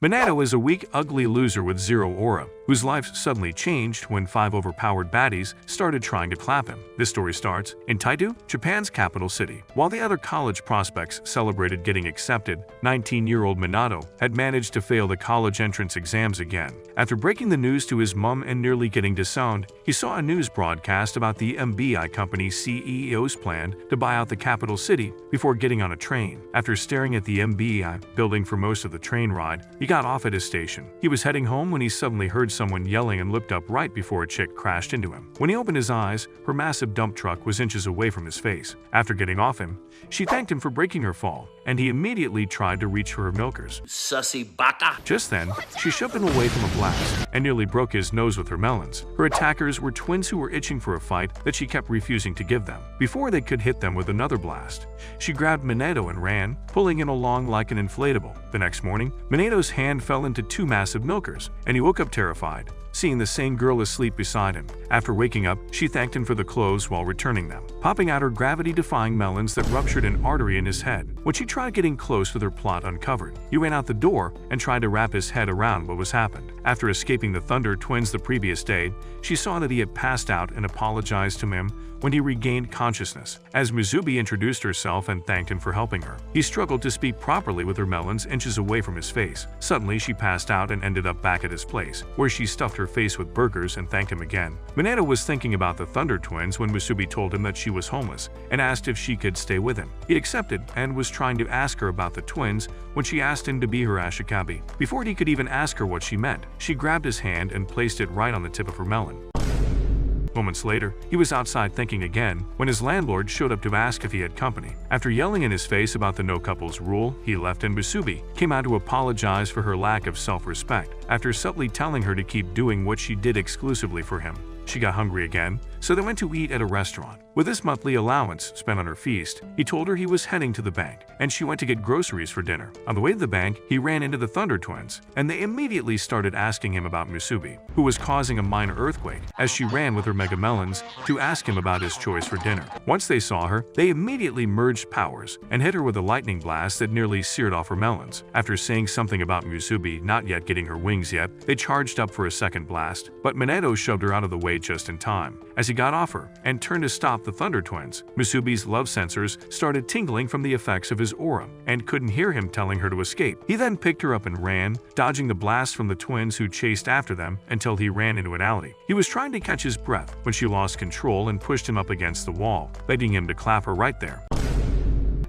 Minato is a weak, ugly loser with zero aura, whose life suddenly changed when 5 overpowered baddies started trying to clap him. This story starts in Taidu, Japan's capital city. While the other college prospects celebrated getting accepted, 19-year-old Minato had managed to fail the college entrance exams again. After breaking the news to his mom and nearly getting disowned, he saw a news broadcast about the MBI company's CEO's plan to buy out the capital city before getting on a train. After staring at the MBI building for most of the train ride, he got off at his station. He was heading home when he suddenly heard someone yelling and looked up right before a chick crashed into him. When he opened his eyes, her massive dump truck was inches away from his face. After getting off him, she thanked him for breaking her fall, and he immediately tried to reach for her milkers. Sussy baka! Just then, she shoved him away from a blast and nearly broke his nose with her melons. Her attackers were twins who were itching for a fight that she kept refusing to give them. Before they could hit them with another blast, she grabbed Minato and ran, pulling him along like an inflatable. The next morning, Minato's hand fell into 2 massive milkers, and he woke up terrified, seeing the same girl asleep beside him. After waking up, she thanked him for the clothes while returning them, popping out her gravity-defying melons that ruptured an artery in his head. When she tried getting close with her plot uncovered, he ran out the door and tried to wrap his head around what was happened. After escaping the Thunder Twins the previous day, she saw that he had passed out and apologized to him when he regained consciousness. As Mizubi introduced herself and thanked him for helping her, he struggled to speak properly with her melons inches away from his face. Suddenly, she passed out and ended up back at his place, where she stuffed her face with burgers and thanked him again. Minato was thinking about the Thunder Twins when Mizubi told him that she was homeless and asked if she could stay with him. He accepted and was trying to ask her about the twins when she asked him to be her ashikabi. Before he could even ask her what she meant, she grabbed his hand and placed it right on the tip of her melon. Moments later, he was outside thinking again when his landlord showed up to ask if he had company. After yelling in his face about the no couples rule, he left and Musubi came out to apologize for her lack of self-respect. After subtly telling her to keep doing what she did exclusively for him, she got hungry again, so they went to eat at a restaurant. With this monthly allowance spent on her feast, he told her he was heading to the bank, and she went to get groceries for dinner. On the way to the bank, he ran into the Thunder Twins, and they immediately started asking him about Musubi, who was causing a minor earthquake, as she ran with her Mega Melons to ask him about his choice for dinner. Once they saw her, they immediately merged powers and hit her with a lightning blast that nearly seared off her melons. After saying something about Musubi not yet getting her wings yet, they charged up for a second blast, but Minato shoved her out of the way just in time. As he got off her and turned to stop the Thunder Twins, Musubi's love sensors started tingling from the effects of his aura and couldn't hear him telling her to escape. He then picked her up and ran, dodging the blast from the twins who chased after them until he ran into an alley. He was trying to catch his breath when she lost control and pushed him up against the wall, leading him to clap her right there.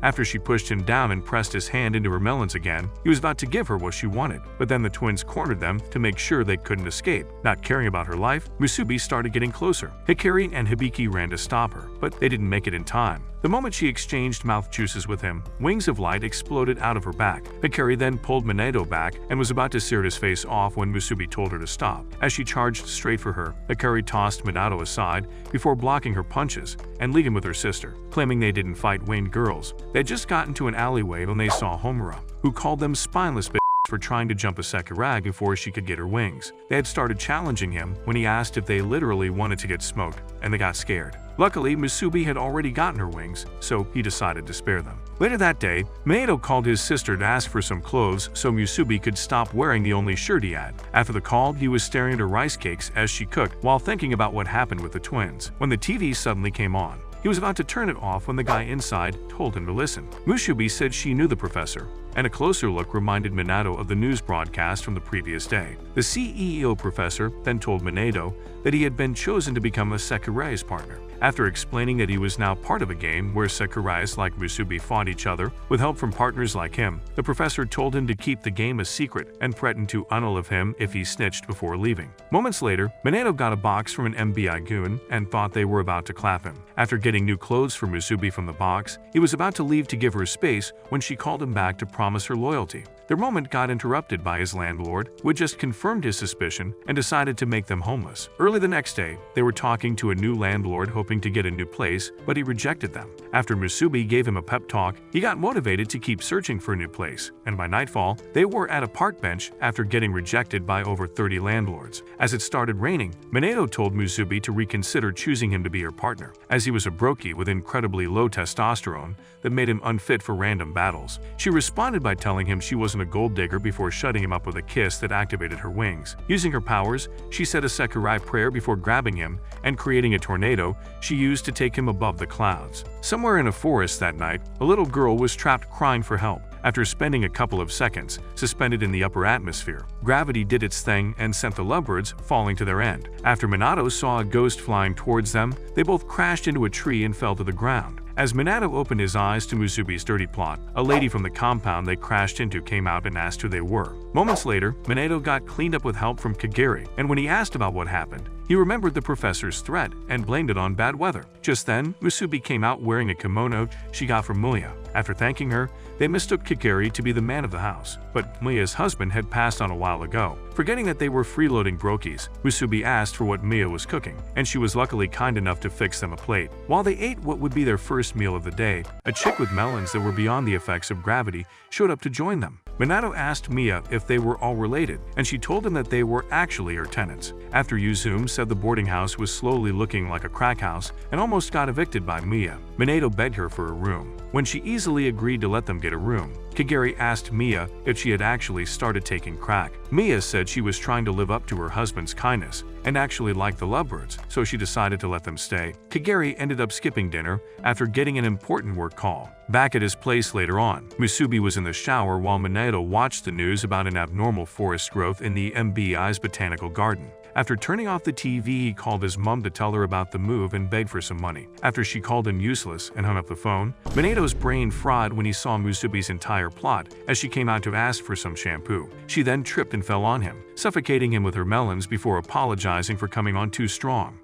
After she pushed him down and pressed his hand into her melons again, he was about to give her what she wanted, but then the twins cornered them to make sure they couldn't escape. Not caring about her life, Musubi started getting closer. Hikari and Hibiki ran to stop her, but they didn't make it in time. The moment she exchanged mouth juices with him, wings of light exploded out of her back. Hikari then pulled Minato back and was about to sear his face off when Musubi told her to stop. As she charged straight for her, Hikari tossed Minato aside before blocking her punches and leaving with her sister, claiming they didn't fight Wayne girls. They had just gotten to an alleyway when they saw Homura, who called them spineless bitches for trying to jump a Sakuragi before she could get her wings. They had started challenging him when he asked if they literally wanted to get smoked, and they got scared. Luckily, Musubi had already gotten her wings, so he decided to spare them. Later that day, Minato called his sister to ask for some clothes so Musubi could stop wearing the only shirt he had. After the call, he was staring at her rice cakes as she cooked while thinking about what happened with the twins. When the TV suddenly came on, he was about to turn it off when the guy inside told him to listen. Musubi said she knew the professor, and a closer look reminded Minato of the news broadcast from the previous day. The CEO professor then told Minato that he had been chosen to become a Sakurai's partner. After explaining that he was now part of a game where Sakurais like Musubi fought each other with help from partners like him, the professor told him to keep the game a secret and threatened to unalive him if he snitched before leaving. Moments later, Minato got a box from an MBI goon and thought they were about to clap him. After getting new clothes for Musubi from the box, he was about to leave to give her space when she called him back to promise her loyalty. Their moment got interrupted by his landlord, who had just confirmed his suspicion and decided to make them homeless. Early the next day, they were talking to a new landlord hoping to get a new place, but he rejected them. After Musubi gave him a pep talk, he got motivated to keep searching for a new place, and by nightfall, they were at a park bench after getting rejected by over 30 landlords. As it started raining, Minato told Musubi to reconsider choosing him to be her partner, as he was a brokey with incredibly low testosterone that made him unfit for random battles. She responded by telling him she wasn't a gold digger before shutting him up with a kiss that activated her wings. Using her powers, she said a Sakurai prayer before grabbing him and creating a tornado she used to take him above the clouds. Somewhere in a forest that night, a little girl was trapped crying for help. After spending a couple of seconds suspended in the upper atmosphere, gravity did its thing and sent the lovebirds falling to their end. After Minato saw a ghost flying towards them, they both crashed into a tree and fell to the ground. As Minato opened his eyes to Musubi's dirty plot, a lady from the compound they crashed into came out and asked who they were. Moments later, Minato got cleaned up with help from Kagiri, and when he asked about what happened, he remembered the professor's threat and blamed it on bad weather. Just then, Musubi came out wearing a kimono she got from Muya. After thanking her, they mistook Kagiri to be the man of the house, but Mia's husband had passed on a while ago. Forgetting that they were freeloading brokies, Musubi asked for what Mia was cooking, and she was luckily kind enough to fix them a plate. While they ate what would be their first meal of the day, a chick with melons that were beyond the effects of gravity showed up to join them. Minato asked Mia if they were all related, and she told him that they were actually her tenants. After Yuzume said the boarding house was slowly looking like a crack house and almost got evicted by Mia, Minato begged her for a room. When she easily agreed to let them get a room, Kagiri asked Mia if she had actually started taking crack. Mia said she was trying to live up to her husband's kindness and actually liked the lovebirds, so she decided to let them stay. Kagiri ended up skipping dinner after getting an important work call. Back at his place later on, Musubi was in the shower while Minato watched the news about an abnormal forest growth in the MBI's botanical garden. After turning off the TV, he called his mom to tell her about the move and begged for some money. After she called him useless and hung up the phone, Minato's brain fried when he saw Musubi's entire plot as she came out to ask for some shampoo. She then tripped and fell on him, suffocating him with her melons before apologizing for coming on too strong.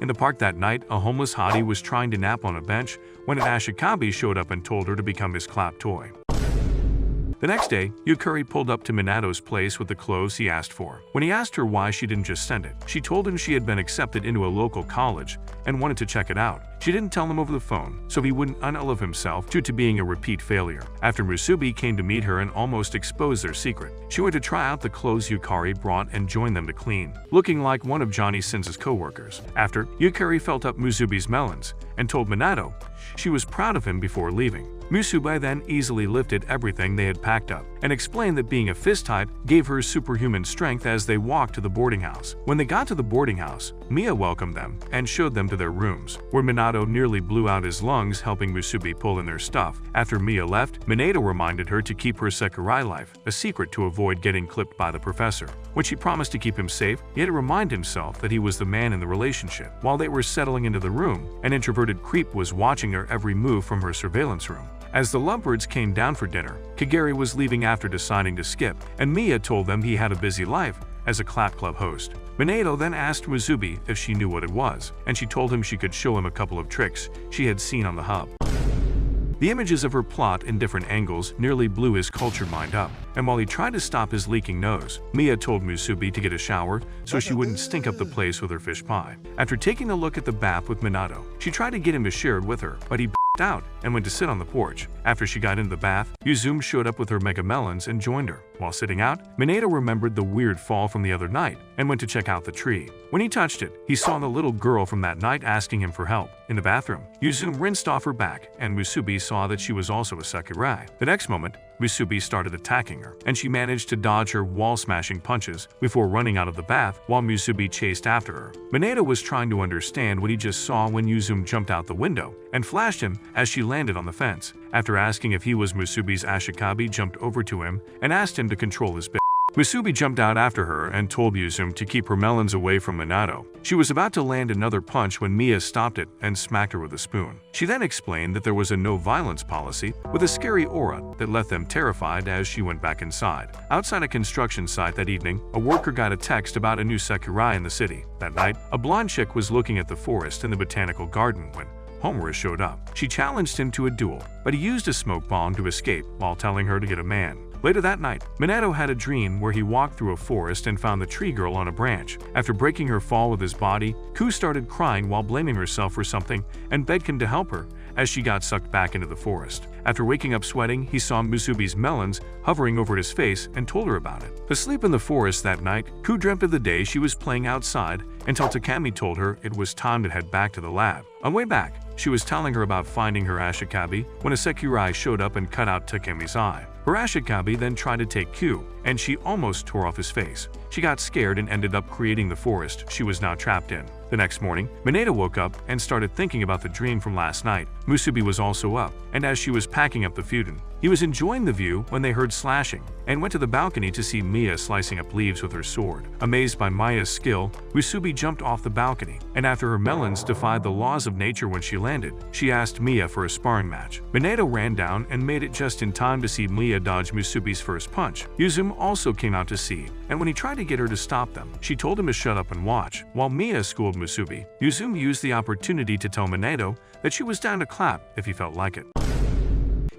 In the park that night, a homeless hottie was trying to nap on a bench when an ashikabi showed up and told her to become his clap toy. The next day, Yukari pulled up to Minato's place with the clothes he asked for. When he asked her why she didn't just send it, she told him she had been accepted into a local college and wanted to check it out. She didn't tell him over the phone, so he wouldn't unalive himself due to being a repeat failure. After Musubi came to meet her and almost exposed their secret, she went to try out the clothes Yukari brought and joined them to clean, looking like one of Johnny Sins' co-workers. After, Yukari felt up Musubi's melons and told Minato she was proud of him before leaving. Musubi then easily lifted everything they had packed up and explained that being a fist type gave her superhuman strength as they walked to the boarding house. When they got to the boarding house, Mia welcomed them and showed them to their rooms, where Minato nearly blew out his lungs helping Musubi pull in their stuff. After Mia left, Minato reminded her to keep her Sakurai life a secret to avoid getting clipped by the professor. When she promised to keep him safe, he had to remind himself that he was the man in the relationship. While they were settling into the room, an introverted creep was watching their every move from her surveillance room. As the lovebirds came down for dinner, Kagiri was leaving after deciding to skip, and Mia told them he had a busy life as a clap club host. Minato then asked Musubi if she knew what it was, and she told him she could show him a couple of tricks she had seen on the hub. The images of her plot in different angles nearly blew his cultured mind up, and while he tried to stop his leaking nose, Mia told Musubi to get a shower so she wouldn't stink up the place with her fish pie. After taking a look at the bath with Minato, she tried to get him to share it with her, but he out and went to sit on the porch. After she got into the bath, Yuzume showed up with her mega melons and joined her. While sitting out, Minato remembered the weird fall from the other night and went to check out the tree. When he touched it, he saw the little girl from that night asking him for help. In the bathroom, Yuzume rinsed off her back, and Musubi saw that she was also a Sakurai. The next moment, Musubi started attacking her, and she managed to dodge her wall-smashing punches before running out of the bath while Musubi chased after her. Minato was trying to understand what he just saw when Yuzume jumped out the window and flashed him as she landed on the fence. After asking if he was Musubi's ashikabi, jumped over to him and asked him to control his bitch. Musubi jumped out after her and told Yuzume to keep her melons away from Minato. She was about to land another punch when Mia stopped it and smacked her with a spoon. She then explained that there was a no-violence policy with a scary aura that left them terrified as she went back inside. Outside a construction site that evening, a worker got a text about a new Sakurai in the city. That night, a blonde chick was looking at the forest in the botanical garden when Homura showed up. She challenged him to a duel, but he used a smoke bomb to escape while telling her to get a man. Later that night, Minato had a dream where he walked through a forest and found the tree girl on a branch. After breaking her fall with his body, Ku started crying while blaming herself for something and begged him to help her as she got sucked back into the forest. After waking up sweating, he saw Musubi's melons hovering over his face and told her about it. Asleep in the forest that night, Ku dreamt of the day she was playing outside until Takami told her it was time to head back to the lab. On way back, she was telling her about finding her ashikabi when a Sakurai showed up and cut out Takami's eye. Her Ashikabi then tried to take Q, and she almost tore off his face. She got scared and ended up creating the forest she was now trapped in. The next morning, Minato woke up and started thinking about the dream from last night. Musubi was also up, and as she was packing up the futon, he was enjoying the view when they heard slashing, and went to the balcony to see Mia slicing up leaves with her sword. Amazed by Maya's skill, Musubi jumped off the balcony, and after her melons defied the laws of nature when she landed, she asked Mia for a sparring match. Minato ran down and made it just in time to see Mia dodge Musubi's first punch. Yuzume also came out to see, and when he tried to get her to stop them, she told him to shut up and watch. While Mia schooled Musubi, Yuzume used the opportunity to tell Minato that she was down to clap if he felt like it.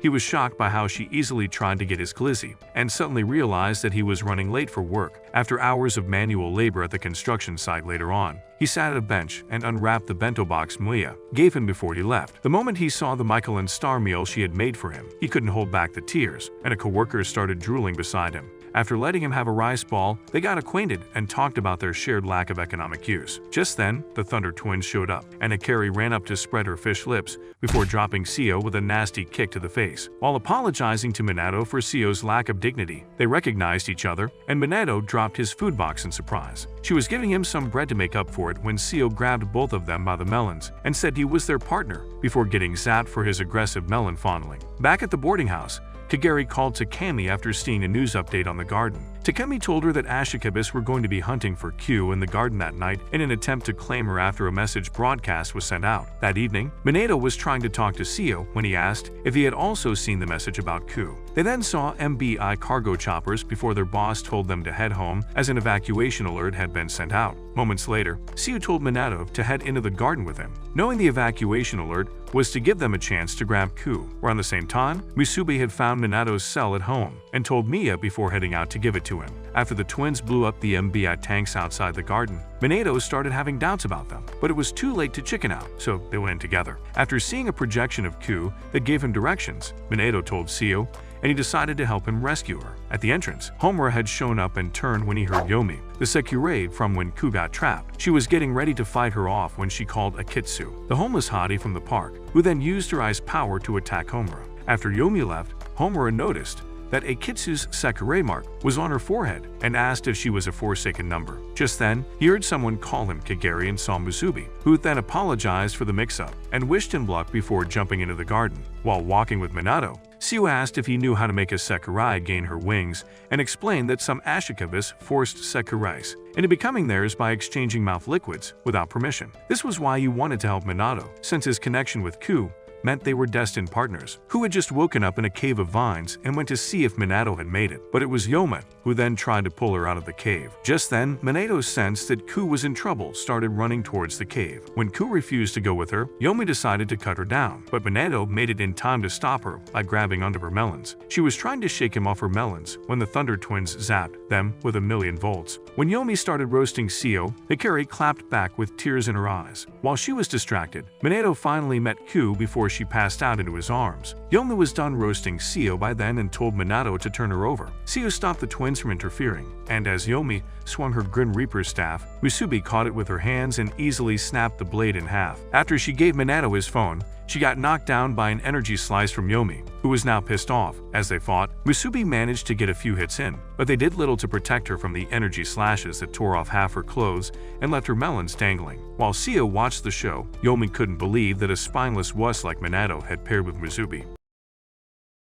He was shocked by how she easily tried to get his glizzy, and suddenly realized that he was running late for work. After hours of manual labor at the construction site later on, he sat at a bench and unwrapped the bento box Mia gave him before he left. The moment he saw the Michelin star meal she had made for him, he couldn't hold back the tears, and a coworker started drooling beside him. After letting him have a rice ball, they got acquainted and talked about their shared lack of economic use. Just then, the Thunder Twins showed up, and Akari ran up to spread her fish lips before dropping Seo with a nasty kick to the face. While apologizing to Minato for Seo's lack of dignity, they recognized each other, and Minato dropped his food box in surprise. She was giving him some bread to make up for it when Seo grabbed both of them by the melons and said he was their partner before getting zapped for his aggressive melon fondling. Back at the boarding house, Kagari called Takami after seeing a news update on the garden. Takami told her that Ashikabis were going to be hunting for Q in the garden that night in an attempt to claim her after a message broadcast was sent out. That evening, Minato was trying to talk to Seo when he asked if he had also seen the message about Q. They then saw MBI cargo choppers before their boss told them to head home as an evacuation alert had been sent out. Moments later, Seo told Minato to head into the garden with him, knowing the evacuation alert was to give them a chance to grab Q. Around the same time, Musubi had found Minato's cell at home and told Mia before heading out to give it to him. After the twins blew up the MBI tanks outside the garden, Minato started having doubts about them, but it was too late to chicken out, so they went in together. After seeing a projection of Q that gave him directions, Minato told Seo, and he decided to help him rescue her. At the entrance, Homura had shown up and turned when he heard Yomi, the Sekirei from when Ku got trapped. She was getting ready to fight her off when she called Akitsu, the homeless hottie from the park, who then used her ice power to attack Homura. After Yomi left, Homura noticed that Akitsu's Sekirei mark was on her forehead and asked if she was a Forsaken number. Just then, he heard someone call him Kagari and saw Musubi, who then apologized for the mix-up and wished him luck before jumping into the garden. While walking with Minato, Seo asked if he knew how to make a Sekirei gain her wings and explained that some Ashikabis forced Sekireis into becoming theirs by exchanging mouth liquids without permission. This was why he wanted to help Minato, since his connection with Ku meant they were destined partners, who had just woken up in a cave of vines and went to see if Minato had made it. But it was Yoma who then tried to pull her out of the cave. Just then, Minato sensed that Ku was in trouble, started running towards the cave. When Ku refused to go with her, Yomi decided to cut her down, but Minato made it in time to stop her by grabbing onto her melons. She was trying to shake him off her melons when the Thunder Twins zapped them with 1,000,000 volts. When Yomi started roasting Seo, Hikari clapped back with tears in her eyes. While she was distracted, Minato finally met Ku before she passed out into his arms. Yomi was done roasting Seo by then and told Minato to turn her over. Seo stopped the twins from interfering, and as Yomi swung her Grim Reaper staff, Musubi caught it with her hands and easily snapped the blade in half. After she gave Minato his phone, she got knocked down by an energy slice from Yomi, who was now pissed off. As they fought, Musubi managed to get a few hits in, but they did little to protect her from the energy slashes that tore off half her clothes and left her melons dangling. While Seo watched the show, Yomi couldn't believe that a spineless wuss like Minato had paired with Musubi.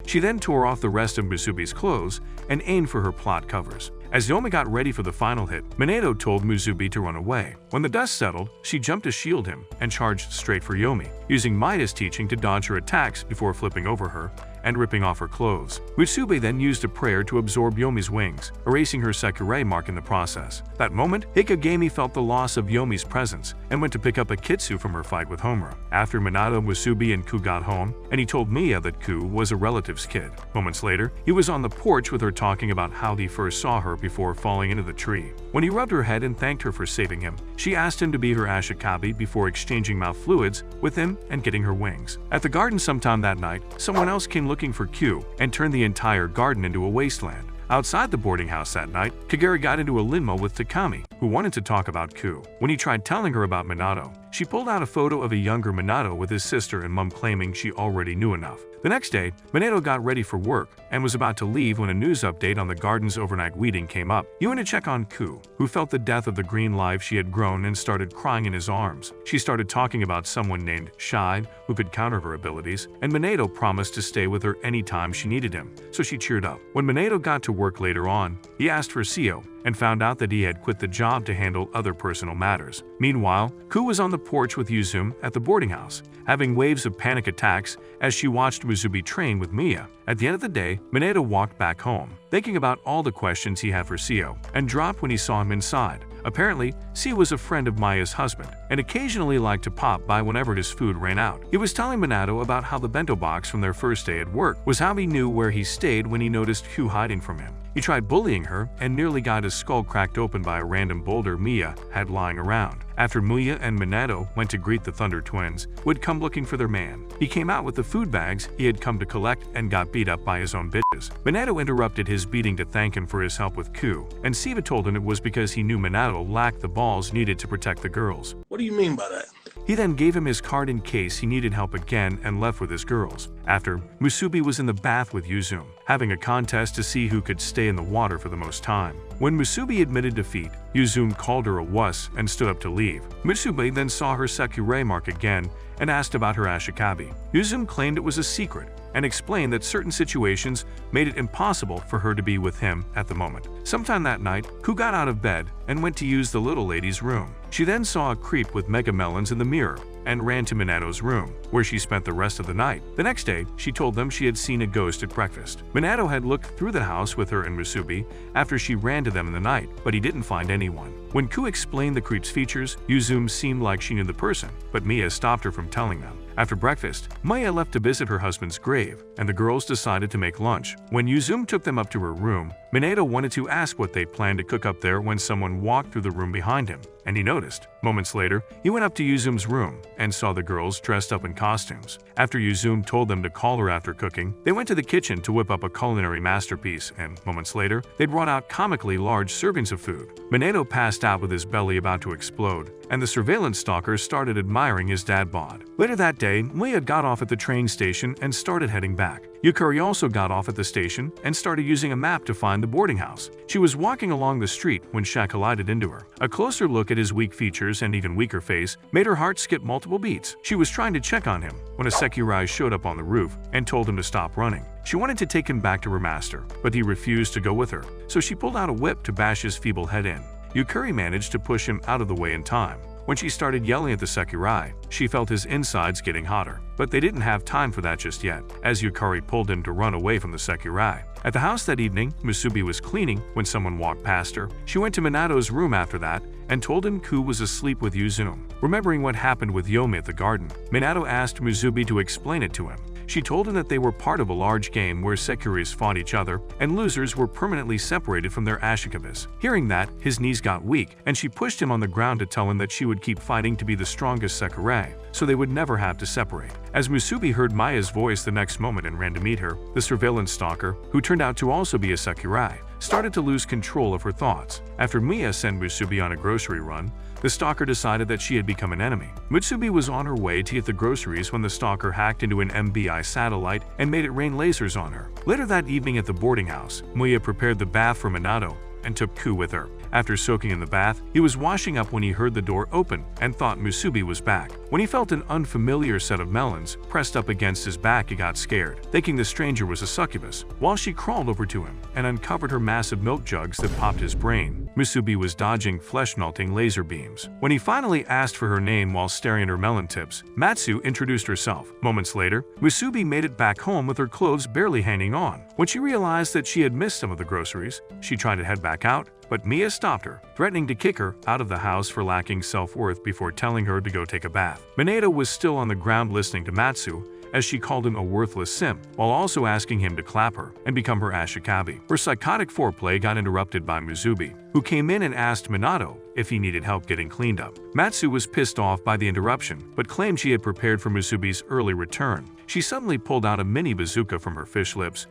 She then tore off the rest of Musubi's clothes and aimed for her plot covers. As Yomi got ready for the final hit, Minato told Musubi to run away. When the dust settled, she jumped to shield him and charged straight for Yomi, using Midas teaching to dodge her attacks before flipping over her and ripping off her clothes. Musubi then used a prayer to absorb Yomi's wings, erasing her Sekirei mark in the process. That moment, Hikagami felt the loss of Yomi's presence and went to pick up Akitsu from her fight with Homura. After Minato, Musubi, and Ku got home, and he told Mia that Ku was a relative's kid. Moments later, he was on the porch with her talking about how he first saw her before falling into the tree. When he rubbed her head and thanked her for saving him, she asked him to be her Ashikabi before exchanging mouth fluids with him and getting her wings. At the garden sometime that night, someone else came looking for Q and turned the entire garden into a wasteland. Outside the boarding house that night, Kagari got into a limo with Takami, who wanted to talk about Q. When he tried telling her about Minato, She pulled out a photo of a younger Minato with his sister and mom, claiming she already knew enough. The next day, Minato got ready for work and was about to leave when a news update on the garden's overnight weeding came up. He went to check on Ku, who felt the death of the green life she had grown and started crying in his arms. She started talking about someone named Shide who could counter her abilities, and Minato promised to stay with her anytime she needed him, so she cheered up. When Minato got to work later on, he asked for Seo and found out that he had quit the job to handle other personal matters. Meanwhile, Ku was on the porch with Yuzum at the boarding house, having waves of panic attacks as she watched Musubi train with Mia. At the end of the day, Minato walked back home, thinking about all the questions he had for Seo, and dropped when he saw him inside. Apparently, Seo was a friend of Maya's husband, and occasionally liked to pop by whenever his food ran out. He was telling Minato about how the bento box from their first day at work was how he knew where he stayed when he noticed Ku hiding from him. He tried bullying her and nearly got his skull cracked open by a random boulder Mia had lying around. After Mia and Minato went to greet the Thunder Twins, who had come looking for their man, he came out with the food bags he had come to collect and got beat up by his own bitches. Minato interrupted his beating to thank him for his help with Ku, and Siva told him it was because he knew Minato lacked the balls needed to protect the girls. What do you mean by that? He then gave him his card in case he needed help again and left with his girls. After, Musubi was in the bath with Yuzum, having a contest to see who could stay in the water for the most time. When Musubi admitted defeat, Yuzum called her a wuss and stood up to leave. Musubi then saw her Sekirei mark again and asked about her Ashikabi. Yuzum claimed it was a secret and explained that certain situations made it impossible for her to be with him at the moment. Sometime that night, Ku got out of bed and went to use the little lady's room. She then saw a creep with mega melons in the mirror and ran to Minato's room, where she spent the rest of the night. The next day, she told them she had seen a ghost at breakfast. Minato had looked through the house with her and Musubi after she ran to them in the night, but he didn't find anyone. When Ku explained the creep's features, Yuzum seemed like she knew the person, but Mia stopped her from telling them. After breakfast, Maya left to visit her husband's grave, and the girls decided to make lunch. When Yuzum took them up to her room, Minato wanted to ask what they planned to cook up there when someone walked through the room behind him, and he noticed. Moments later, he went up to Yuzum's room and saw the girls dressed up in costumes. After Yuzum told them to call her after cooking, they went to the kitchen to whip up a culinary masterpiece, and moments later, they brought out comically large servings of food. Minato passed out with his belly about to explode, and the surveillance stalker started admiring his dad bod. Later that day, Mia got off at the train station and started heading back. Yukari also got off at the station and started using a map to find the boarding house. She was walking along the street when Shaq collided into her. A closer look at his weak features and even weaker face made her heart skip multiple beats. She was trying to check on him when a Sekirai showed up on the roof and told him to stop running. She wanted to take him back to her master, but he refused to go with her, so she pulled out a whip to bash his feeble head in. Yukari managed to push him out of the way in time. When she started yelling at the Sekirai, she felt his insides getting hotter. But they didn't have time for that just yet, as Yukari pulled him to run away from the Sekirai. At the house that evening, Musubi was cleaning when someone walked past her. She went to Minato's room after that and told him Ku was asleep with Yuzum. Remembering what happened with Yomi at the garden, Minato asked Musubi to explain it to him. She told him that they were part of a large game where Sekiris fought each other, and losers were permanently separated from their Ashikabas. Hearing that, his knees got weak, and she pushed him on the ground to tell him that she would keep fighting to be the strongest Sekirai, so they would never have to separate. As Musubi heard Maya's voice the next moment and ran to meet her, the surveillance stalker, who turned out to also be a Sekirai, started to lose control of her thoughts. After Mia sent Musubi on a grocery run, the stalker decided that she had become an enemy. Musubi was on her way to get the groceries when the stalker hacked into an MBI satellite and made it rain lasers on her. Later that evening at the boarding house, Mia prepared the bath for Minato and took Ku with her. After soaking in the bath, he was washing up when he heard the door open and thought Musubi was back. When he felt an unfamiliar set of melons pressed up against his back, he got scared, thinking the stranger was a succubus. While she crawled over to him and uncovered her massive milk jugs that popped his brain, Musubi was dodging flesh-melting laser beams. When he finally asked for her name while staring at her melon tips, Matsu introduced herself. Moments later, Musubi made it back home with her clothes barely hanging on. When she realized that she had missed some of the groceries, she tried to head back out, but Mia stopped her, threatening to kick her out of the house for lacking self-worth before telling her to go take a bath. Minato was still on the ground listening to Matsu, as she called him a worthless simp, while also asking him to clap her and become her Ashikabi. Her psychotic foreplay got interrupted by Musubi, who came in and asked Minato if he needed help getting cleaned up. Matsu was pissed off by the interruption, but claimed she had prepared for Musubi's early return. She suddenly pulled out a mini bazooka from her fish lips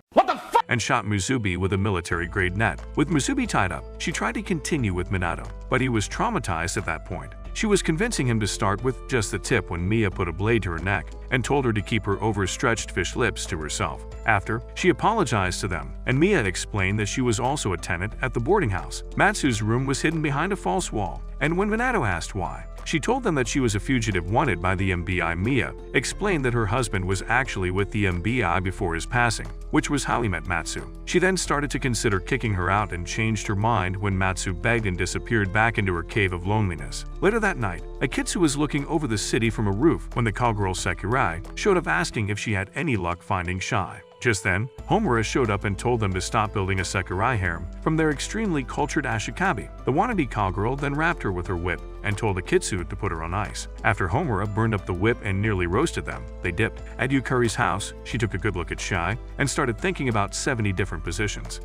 and shot Musubi with a military-grade net. With Musubi tied up, she tried to continue with Minato, but he was traumatized at that point. She was convincing him to start with just the tip when Mia put a blade to her neck and told her to keep her overstretched fish lips to herself. After, she apologized to them, and Mia explained that she was also a tenant at the boarding house. Matsu's room was hidden behind a false wall, and when Minato asked why, she told them that she was a fugitive wanted by the MBI. Mia explained that her husband was actually with the MBI before his passing, which was how he met Matsu. She then started to consider kicking her out and changed her mind when Matsu begged and disappeared back into her cave of loneliness. Later that night, Akitsu was looking over the city from a roof when the cowgirl Sakurai showed up asking if she had any luck finding Shai. Just then, Homura showed up and told them to stop building a Sakurai harem from their extremely cultured ashikabi. The wannabe cowgirl then wrapped her with her whip and told Akitsu to put her on ice. After Homura burned up the whip and nearly roasted them, they dipped. At Yukari's house, she took a good look at Shai and started thinking about 70 different positions.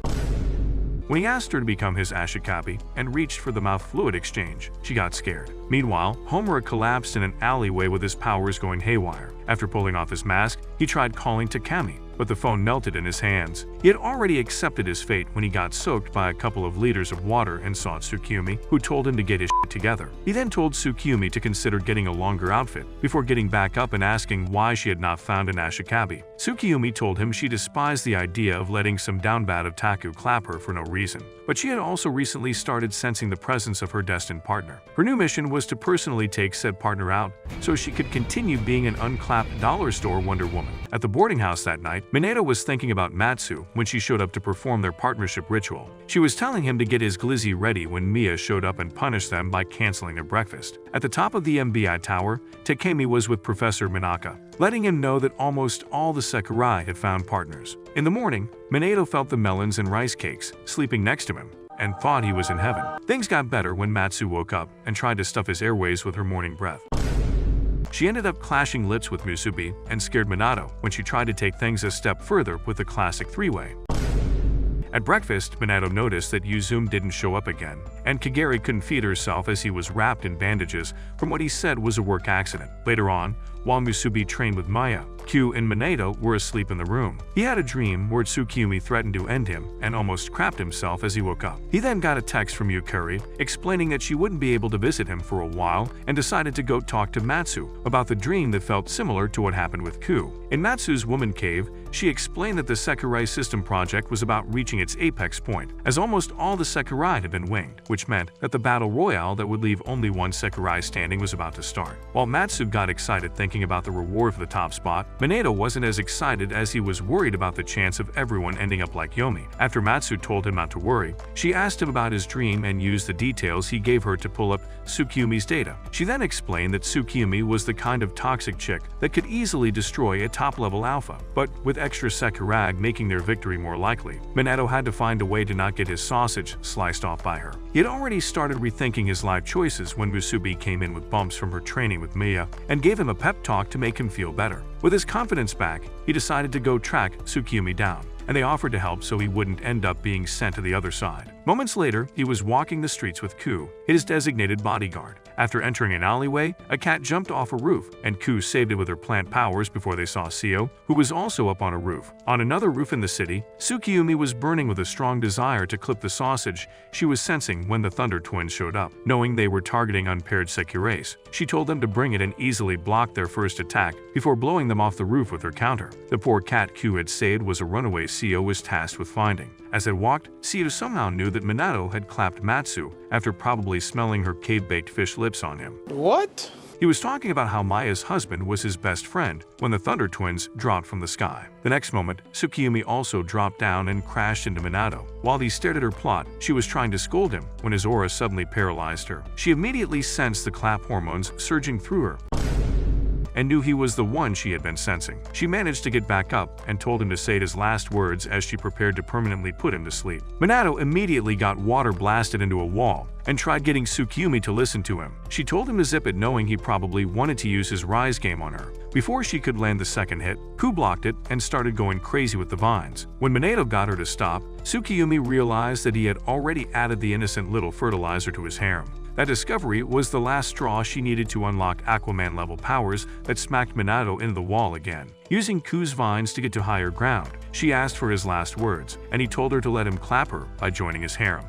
When he asked her to become his ashikabi and reached for the mouth fluid exchange, she got scared. Meanwhile, Homura collapsed in an alleyway with his powers going haywire. After pulling off his mask, he tried calling Takami, but the phone melted in his hands. He had already accepted his fate when he got soaked by a couple of liters of water and saw Tsukiyumi, who told him to get his shit together. He then told Tsukiyumi to consider getting a longer outfit before getting back up and asking why she had not found an ashikabi. Tsukiyumi told him she despised the idea of letting some downbat of Taku clap her for no reason, but she had also recently started sensing the presence of her destined partner. Her new mission was to personally take said partner out so she could continue being an unclapped dollar store Wonder Woman. At the boarding house that night, Minato was thinking about Matsu when she showed up to perform their partnership ritual. She was telling him to get his glizzy ready when Mia showed up and punished them by canceling their breakfast. At the top of the MBI tower, Takemi was with Professor Minaka, letting him know that almost all the Sakurai had found partners. In the morning, Minato felt the melons and rice cakes sleeping next to him and thought he was in heaven. Things got better when Matsu woke up and tried to stuff his airways with her morning breath. She ended up clashing lips with Musubi and scared Minato when she tried to take things a step further with the classic three-way. At breakfast, Minato noticed that Yuzume didn't show up again, and Kagari couldn't feed herself as he was wrapped in bandages from what he said was a work accident. Later on, while Musubi trained with Maya, Q and Minato were asleep in the room. He had a dream where Tsukiyumi threatened to end him and almost crapped himself as he woke up. He then got a text from Yukari explaining that she wouldn't be able to visit him for a while and decided to go talk to Matsu about the dream that felt similar to what happened with Q. In Matsu's woman cave, she explained that the Sakurai system project was about reaching its apex point, as almost all the Sakurai had been winged, which meant that the battle royale that would leave only one Sakurai standing was about to start. While Matsu got excited thinking about the reward for the top spot, Minato wasn't as excited as he was worried about the chance of everyone ending up like Yomi. After Matsu told him not to worry, she asked him about his dream and used the details he gave her to pull up Tsukiyumi's data. She then explained that Tsukiyumi was the kind of toxic chick that could easily destroy a top-level alpha, but with extra Sakurai making their victory more likely. Minato had to find a way to not get his sausage sliced off by her. He had already started rethinking his life choices when Musubi came in with bumps from her training with Mia and gave him a pep talk to make him feel better. With his confidence back, he decided to go track Tsukiyumi down, and they offered to help so he wouldn't end up being sent to the other side. Moments later, he was walking the streets with Ku, his designated bodyguard. After entering an alleyway, a cat jumped off a roof, and Ku saved it with her plant powers before they saw Seo, who was also up on a roof. On another roof in the city, Tsukiyumi was burning with a strong desire to clip the sausage she was sensing when the Thunder Twins showed up. Knowing they were targeting unpaired Sekirays, she told them to bring it and easily blocked their first attack before blowing them off the roof with her counter. The poor cat Ku had saved was a runaway Seo was tasked with finding. As they walked, Seo somehow knew that Minato had clapped Matsu after probably smelling her cave-baked fish lips on him. What? He was talking about how Maya's husband was his best friend when the Thunder Twins dropped from the sky. The next moment, Tsukiyumi also dropped down and crashed into Minato. While he stared at her plot, she was trying to scold him when his aura suddenly paralyzed her. She immediately sensed the clap hormones surging through her and knew he was the one she had been sensing. She managed to get back up and told him to say his last words as she prepared to permanently put him to sleep. Minato immediately got water blasted into a wall and tried getting Tsukiyumi to listen to him. She told him to zip it, knowing he probably wanted to use his rise game on her. Before she could land the second hit, Ku blocked it and started going crazy with the vines. When Minato got her to stop, Tsukiyumi realized that he had already added the innocent little fertilizer to his harem. That discovery was the last straw she needed to unlock Aquaman-level powers that smacked Minato into the wall again. Using Ku's vines to get to higher ground, she asked for his last words, and he told her to let him clap her by joining his harem.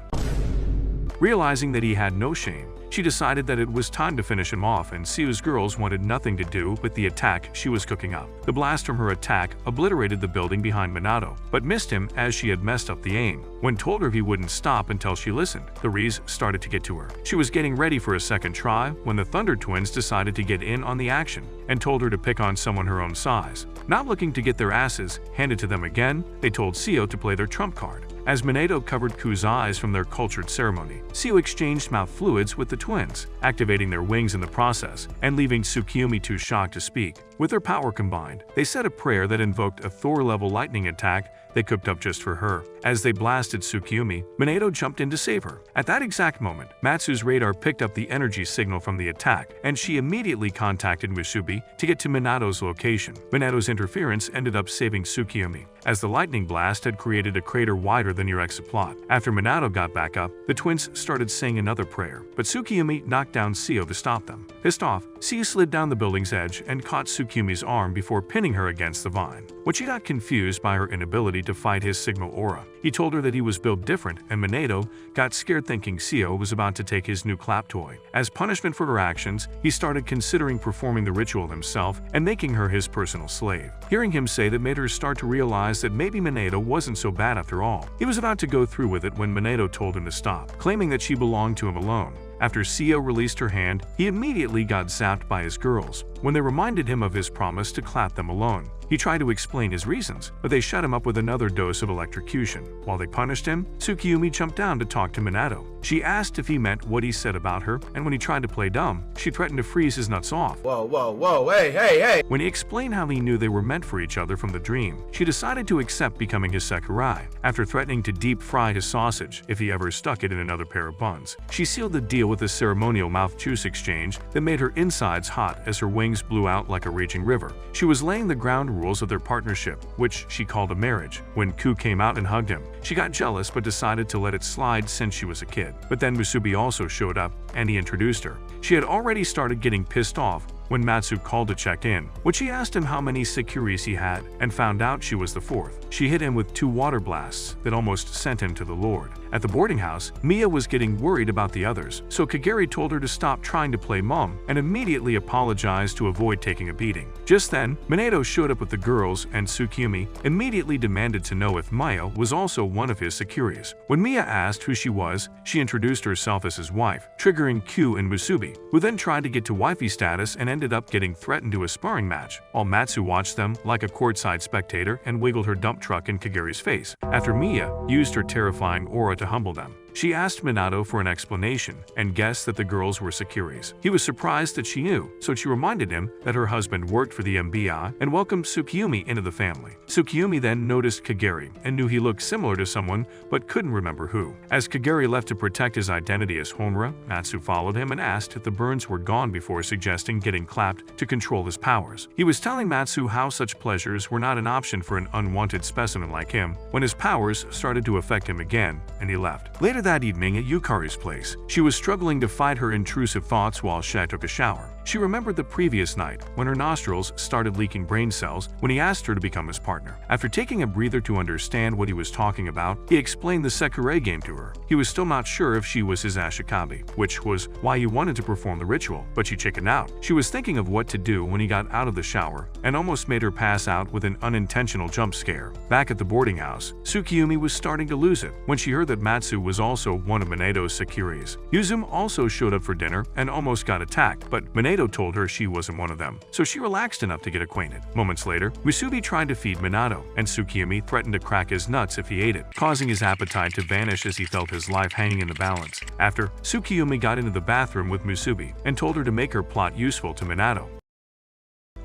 Realizing that he had no shame, she decided that it was time to finish him off, and Sio's girls wanted nothing to do with the attack she was cooking up. The blast from her attack obliterated the building behind Minato, but missed him as she had messed up the aim. When told her he wouldn't stop until she listened, the Rees started to get to her. She was getting ready for a second try when the Thunder Twins decided to get in on the action and told her to pick on someone her own size. Not looking to get their asses handed to them again, they told Sio to play their trump card. As Minato covered Ku's eyes from their cultured ceremony, Sio exchanged mouth fluids with the twins, activating their wings in the process and leaving Tsukiyomi too shocked to speak. With their power combined, they said a prayer that invoked a Thor-level lightning attack they cooked up just for her. As they blasted Tsukiyomi, Minato jumped in to save her. At that exact moment, Matsu's radar picked up the energy signal from the attack, and she immediately contacted Musubi to get to Minato's location. Minato's interference ended up saving Tsukiyomi, as the lightning blast had created a crater wider than your exoplot. After Minato got back up, the twins started saying another prayer, but Tsukiyomi knocked down Sio to stop them. Pissed off, Sio slid down the building's edge and caught Tsukiyomi's arm before pinning her against the vine. When she got confused by her inability to fight his signal aura, he told her that he was built different, and Minato got scared thinking Sio was about to take his new clap toy. As punishment for her actions, he started considering performing the ritual himself and making her his personal slave. Hearing him say that made her start to realize that maybe Minato wasn't so bad after all. He was about to go through with it when Minato told him to stop, claiming that she belonged to him alone. After Sio released her hand, he immediately got zapped by his girls when they reminded him of his promise to clap them alone. He tried to explain his reasons, but they shut him up with another dose of electrocution. While they punished him, Tsukiyomi jumped down to talk to Minato. She asked if he meant what he said about her, and when he tried to play dumb, she threatened to freeze his nuts off. Whoa, hey! When he explained how he knew they were meant for each other from the dream, she decided to accept becoming his Sakurai. After threatening to deep fry his sausage if he ever stuck it in another pair of buns, she sealed the deal with a ceremonial mouth juice exchange that made her insides hot as her wings blew out like a raging river. She was laying the ground rules of their partnership, which she called a marriage. When Ku came out and hugged him, she got jealous but decided to let it slide since she was a kid. But then Musubi also showed up, and he introduced her. She had already started getting pissed off when Matsu called to check in, when she asked him how many Securies he had and found out she was the fourth. She hit him with 2 water blasts that almost sent him to the Lord. At the boarding house, Mia was getting worried about the others, so Kageri told her to stop trying to play mom and immediately apologized to avoid taking a beating. Just then, Minato showed up with the girls, and Tsukiyomi immediately demanded to know if Maya was also one of his Securies. When Mia asked who she was, she introduced herself as his wife, triggering Q and Musubi, who then tried to get to wifey status and ended up getting threatened to a sparring match, while Matsu watched them like a courtside spectator and wiggled her dump truck in Kageri's face. After Mia used her terrifying aura to humble them, she asked Minato for an explanation and guessed that the girls were Securies. He was surprised that she knew, so she reminded him that her husband worked for the MBI and welcomed Tsukiyomi into the family. Tsukiyomi then noticed Kageri and knew he looked similar to someone but couldn't remember who. As Kageri left to protect his identity as Honra, Matsu followed him and asked if the burns were gone before suggesting getting clapped to control his powers. He was telling Matsu how such pleasures were not an option for an unwanted specimen like him when his powers started to affect him again, and he left. Later that evening at Yukari's place, she was struggling to fight her intrusive thoughts while Shai took a shower. She remembered the previous night when her nostrils started leaking brain cells when he asked her to become his partner. After taking a breather to understand what he was talking about, he explained the Sekirei game to her. He was still not sure if she was his Ashikabi, which was why he wanted to perform the ritual, but she chickened out. She was thinking of what to do when he got out of the shower and almost made her pass out with an unintentional jump scare. Back at the boarding house, Tsukiyomi was starting to lose it when she heard that Matsu was also one of Minato's Securies. Yuzum also showed up for dinner and almost got attacked, but Minato told her she wasn't one of them, so she relaxed enough to get acquainted. Moments later, Musubi tried to feed Minato, and Tsukiyomi threatened to crack his nuts if he ate it, causing his appetite to vanish as he felt his life hanging in the balance. After, Tsukiyomi got into the bathroom with Musubi and told her to make her plot useful to Minato.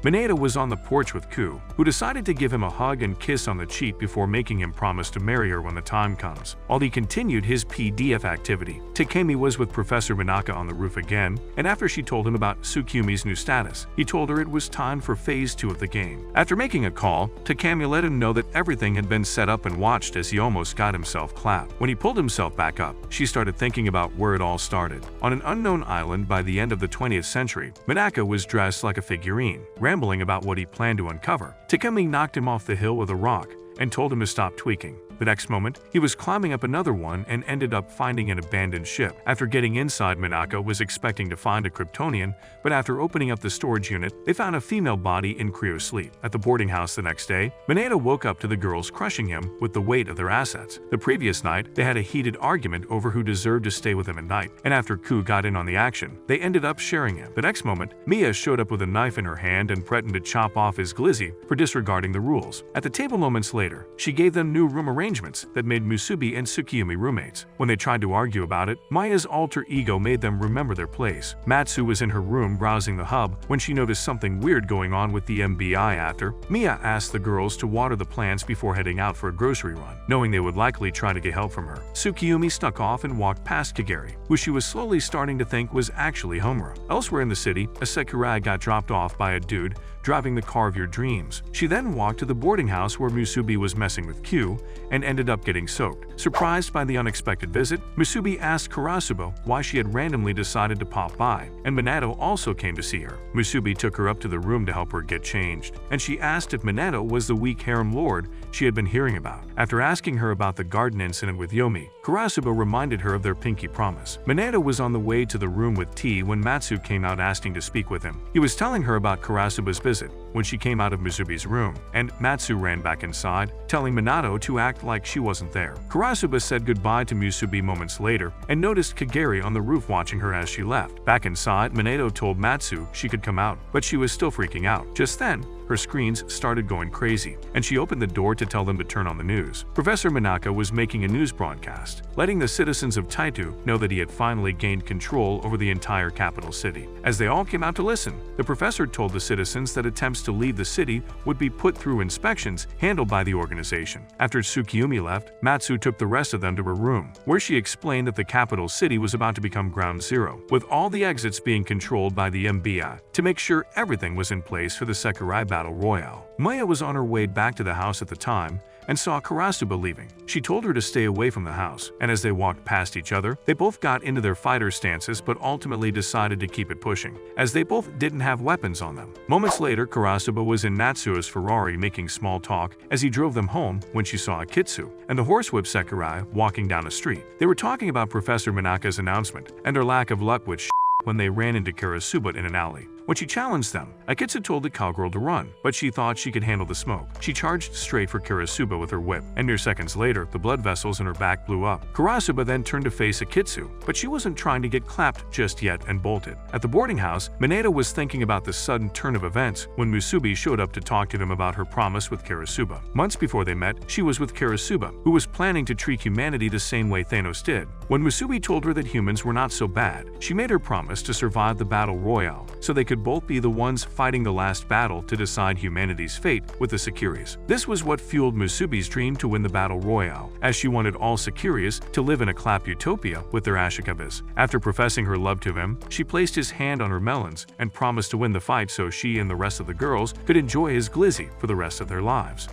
Minato was on the porch with Ku, who decided to give him a hug and kiss on the cheek before making him promise to marry her when the time comes. While he continued his PDF activity, Takemi was with Professor Minaka on the roof again, and after she told him about Tsukiyomi's new status, he told her it was time for Phase 2 of the game. After making a call, Takemi let him know that everything had been set up and watched as he almost got himself clapped. When he pulled himself back up, she started thinking about where it all started. On an unknown island by the end of the 20th century, Minaka was dressed like a figurine, rambling about what he planned to uncover. Takemi knocked him off the hill with a rock and told him to stop tweaking. The next moment, he was climbing up another one and ended up finding an abandoned ship. After getting inside, Minako was expecting to find a Kryptonian, but after opening up the storage unit, they found a female body in cryosleep. At the boarding house the next day, Minato woke up to the girls crushing him with the weight of their assets. The previous night, they had a heated argument over who deserved to stay with him at night, and after Ku got in on the action, they ended up sharing him. The next moment, Mia showed up with a knife in her hand and threatened to chop off his glizzy for disregarding the rules. At the table moments later, she gave them new room arrangements that made Musubi and Tsukiyomi roommates. When they tried to argue about it, Maya's alter ego made them remember their place. Matsu was in her room browsing the hub when she noticed something weird going on with the MBI after. Mia asked the girls to water the plants before heading out for a grocery run, knowing they would likely try to get help from her. Tsukiyomi snuck off and walked past Kageri, who she was slowly starting to think was actually Homura. Elsewhere in the city, a Sakurai got dropped off by a dude driving the car of your dreams. She then walked to the boarding house where Musubi was messing with Q and ended up getting soaked. Surprised by the unexpected visit, Musubi asked Karasuba why she had randomly decided to pop by, and Minato also came to see her. Musubi took her up to the room to help her get changed, and she asked if Minato was the weak harem lord she had been hearing about. After asking her about the garden incident with Yomi, Karasuba reminded her of their pinky promise. Minato was on the way to the room with tea when Matsu came out asking to speak with him. He was telling her about Karasuba's visit when she came out of Musubi's room, and Matsu ran back inside, telling Minato to act like she wasn't there. Karasuba said goodbye to Musubi moments later and noticed Kageri on the roof watching her as she left. Back inside, Minato told Matsu she could come out, but she was still freaking out. Just then, her screens started going crazy, and she opened the door to tell them to turn on the news. Professor Manaka was making a news broadcast, letting the citizens of Taitu know that he had finally gained control over the entire capital city. As they all came out to listen, the professor told the citizens that attempts to leave the city would be put through inspections handled by the organization. After Tsukiyomi left, Matsu took the rest of them to her room, where she explained that the capital city was about to become ground zero, with all the exits being controlled by the MBI to make sure everything was in place for the Sakurai Battle Royale. Maya was on her way back to the house at the time and saw Karasuba leaving. She told her to stay away from the house, and as they walked past each other, they both got into their fighter stances but ultimately decided to keep it pushing, as they both didn't have weapons on them. Moments later, Karasuba was in Natsuo's Ferrari making small talk as he drove them home when she saw Akitsu and the horsewhip Sakurai walking down the street. They were talking about Professor Manaka's announcement and their lack of luck with when they ran into Karasuba in an alley. When she challenged them, Akitsu told the cowgirl to run, but she thought she could handle the smoke. She charged straight for Karasuba with her whip, and mere seconds later, the blood vessels in her back blew up. Karasuba then turned to face Akitsu, but she wasn't trying to get clapped just yet and bolted. At the boarding house, Minato was thinking about the sudden turn of events when Musubi showed up to talk to them about her promise with Karasuba. Months before they met, she was with Karasuba, who was planning to treat humanity the same way Thanos did. When Musubi told her that humans were not so bad, she made her promise to survive the Battle Royale, so they could both be the ones fighting the last battle to decide humanity's fate with the Sakuras. This was what fueled Musubi's dream to win the Battle Royale, as she wanted all Sakuras to live in a clap utopia with their Ashikabas. After professing her love to him, she placed his hand on her melons and promised to win the fight so she and the rest of the girls could enjoy his glizzy for the rest of their lives.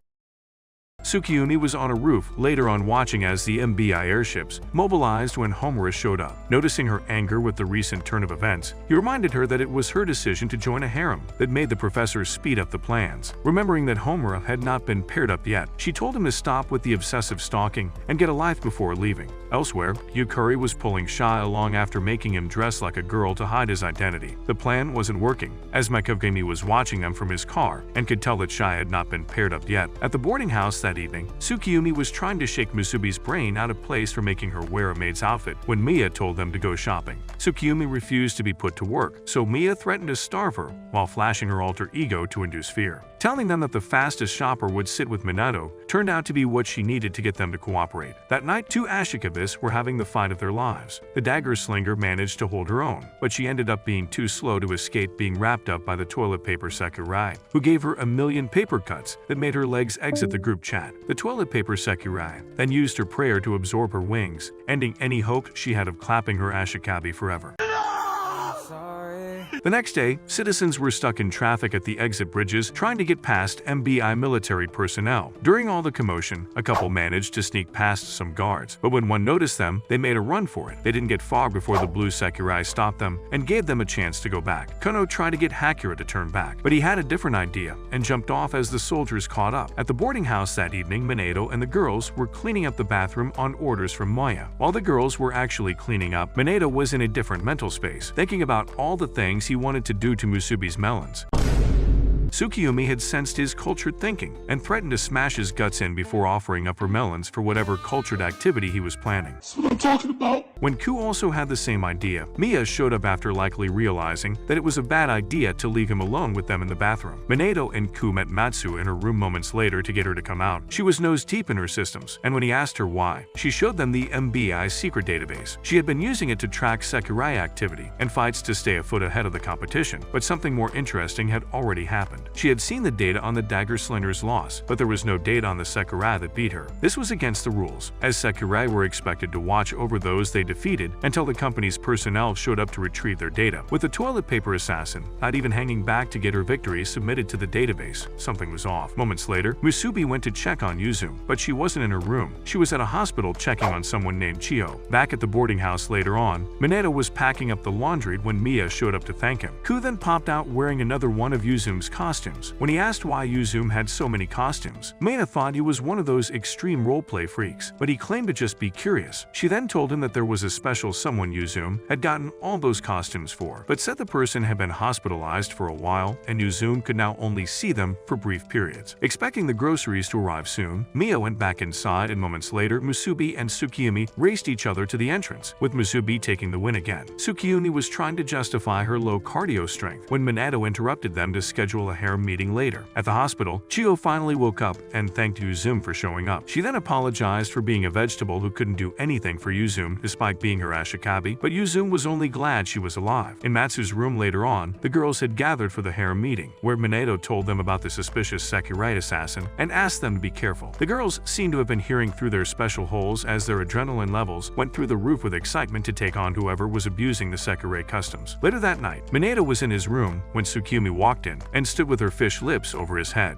Tsukiyomi was on a roof later on watching as the MBI airships mobilized when Homura showed up. Noticing her anger with the recent turn of events, he reminded her that it was her decision to join a harem that made the professor speed up the plans. Remembering that Homura had not been paired up yet, she told him to stop with the obsessive stalking and get a life before leaving. Elsewhere, Yukari was pulling Shai along after making him dress like a girl to hide his identity. The plan wasn't working, as Makogami was watching them from his car and could tell that Shai had not been paired up yet. At the boarding house that evening, Tsukiyomi was trying to shake Musubi's brain out of place for making her wear a maid's outfit when Mia told them to go shopping. Tsukiyomi refused to be put to work, so Mia threatened to starve her while flashing her alter ego to induce fear. Telling them that the fastest shopper would sit with Minato turned out to be what she needed to get them to cooperate. That night, two Ashikabis were having the fight of their lives. The dagger slinger managed to hold her own, but she ended up being too slow to escape being wrapped up by the toilet paper Sakurai, who gave her a million paper cuts that made her legs exit the group chat. The toilet paper Sakurai then used her prayer to absorb her wings, ending any hope she had of clapping her Ashikabi forever. Sorry. The next day, citizens were stuck in traffic at the exit bridges trying to get past MBI military personnel. During all the commotion, a couple managed to sneak past some guards, but when one noticed them, they made a run for it. They didn't get far before the blue sakurai stopped them and gave them a chance to go back. Kono tried to get Hakura to turn back, but he had a different idea and jumped off as the soldiers caught up. At the boarding house that evening, Minato and the girls were cleaning up the bathroom on orders from Maya. While the girls were actually cleaning up, Minato was in a different mental space, thinking about all the things he wanted to do to Musubi's melons. Tsukiyomi had sensed his cultured thinking and threatened to smash his guts in before offering up her melons for whatever cultured activity he was planning. That's what I'm talking about. When Ku also had the same idea, Mia showed up after likely realizing that it was a bad idea to leave him alone with them in the bathroom. Minato and Ku met Matsu in her room moments later to get her to come out. She was nose deep in her systems, and when he asked her why, she showed them the MBI secret database. She had been using it to track Sakurai activity and fights to stay a foot ahead of the competition, but something more interesting had already happened. She had seen the data on the Dagger Slinger's loss, but there was no data on the Sakurai that beat her. This was against the rules, as Sakurai were expected to watch over those they defeated until the company's personnel showed up to retrieve their data. With the toilet paper assassin not even hanging back to get her victory submitted to the database, something was off. Moments later, Musubi went to check on Yuzu, but she wasn't in her room. She was at a hospital checking on someone named Chiyo. Back at the boarding house later on, Minato was packing up the laundry when Mia showed up to thank him. Ku then popped out wearing another one of Yuzu's costumes. When he asked why Yuzu had so many costumes, Mina thought he was one of those extreme roleplay freaks, but he claimed to just be curious. She then told him that there was a special someone Yuzu had gotten all those costumes for, but said the person had been hospitalized for a while and Yuzu could now only see them for brief periods. Expecting the groceries to arrive soon, Mia went back inside and moments later, Musubi and Tsukiyomi raced each other to the entrance, with Musubi taking the win again. Tsukiyomi was trying to justify her low cardio strength when Minato interrupted them to schedule a harem meeting later. At the hospital, Chiyo finally woke up and thanked Yuzu for showing up. She then apologized for being a vegetable who couldn't do anything for Yuzu despite being her Ashikabi, but Yuzu was only glad she was alive. In Matsu's room later on, the girls had gathered for the harem meeting, where Minato told them about the suspicious Sakurai assassin and asked them to be careful. The girls seemed to have been hearing through their special holes as their adrenaline levels went through the roof with excitement to take on whoever was abusing the Sakurai customs. Later that night, Minato was in his room when Tsukiyomi walked in and stood with her fish lips over his head.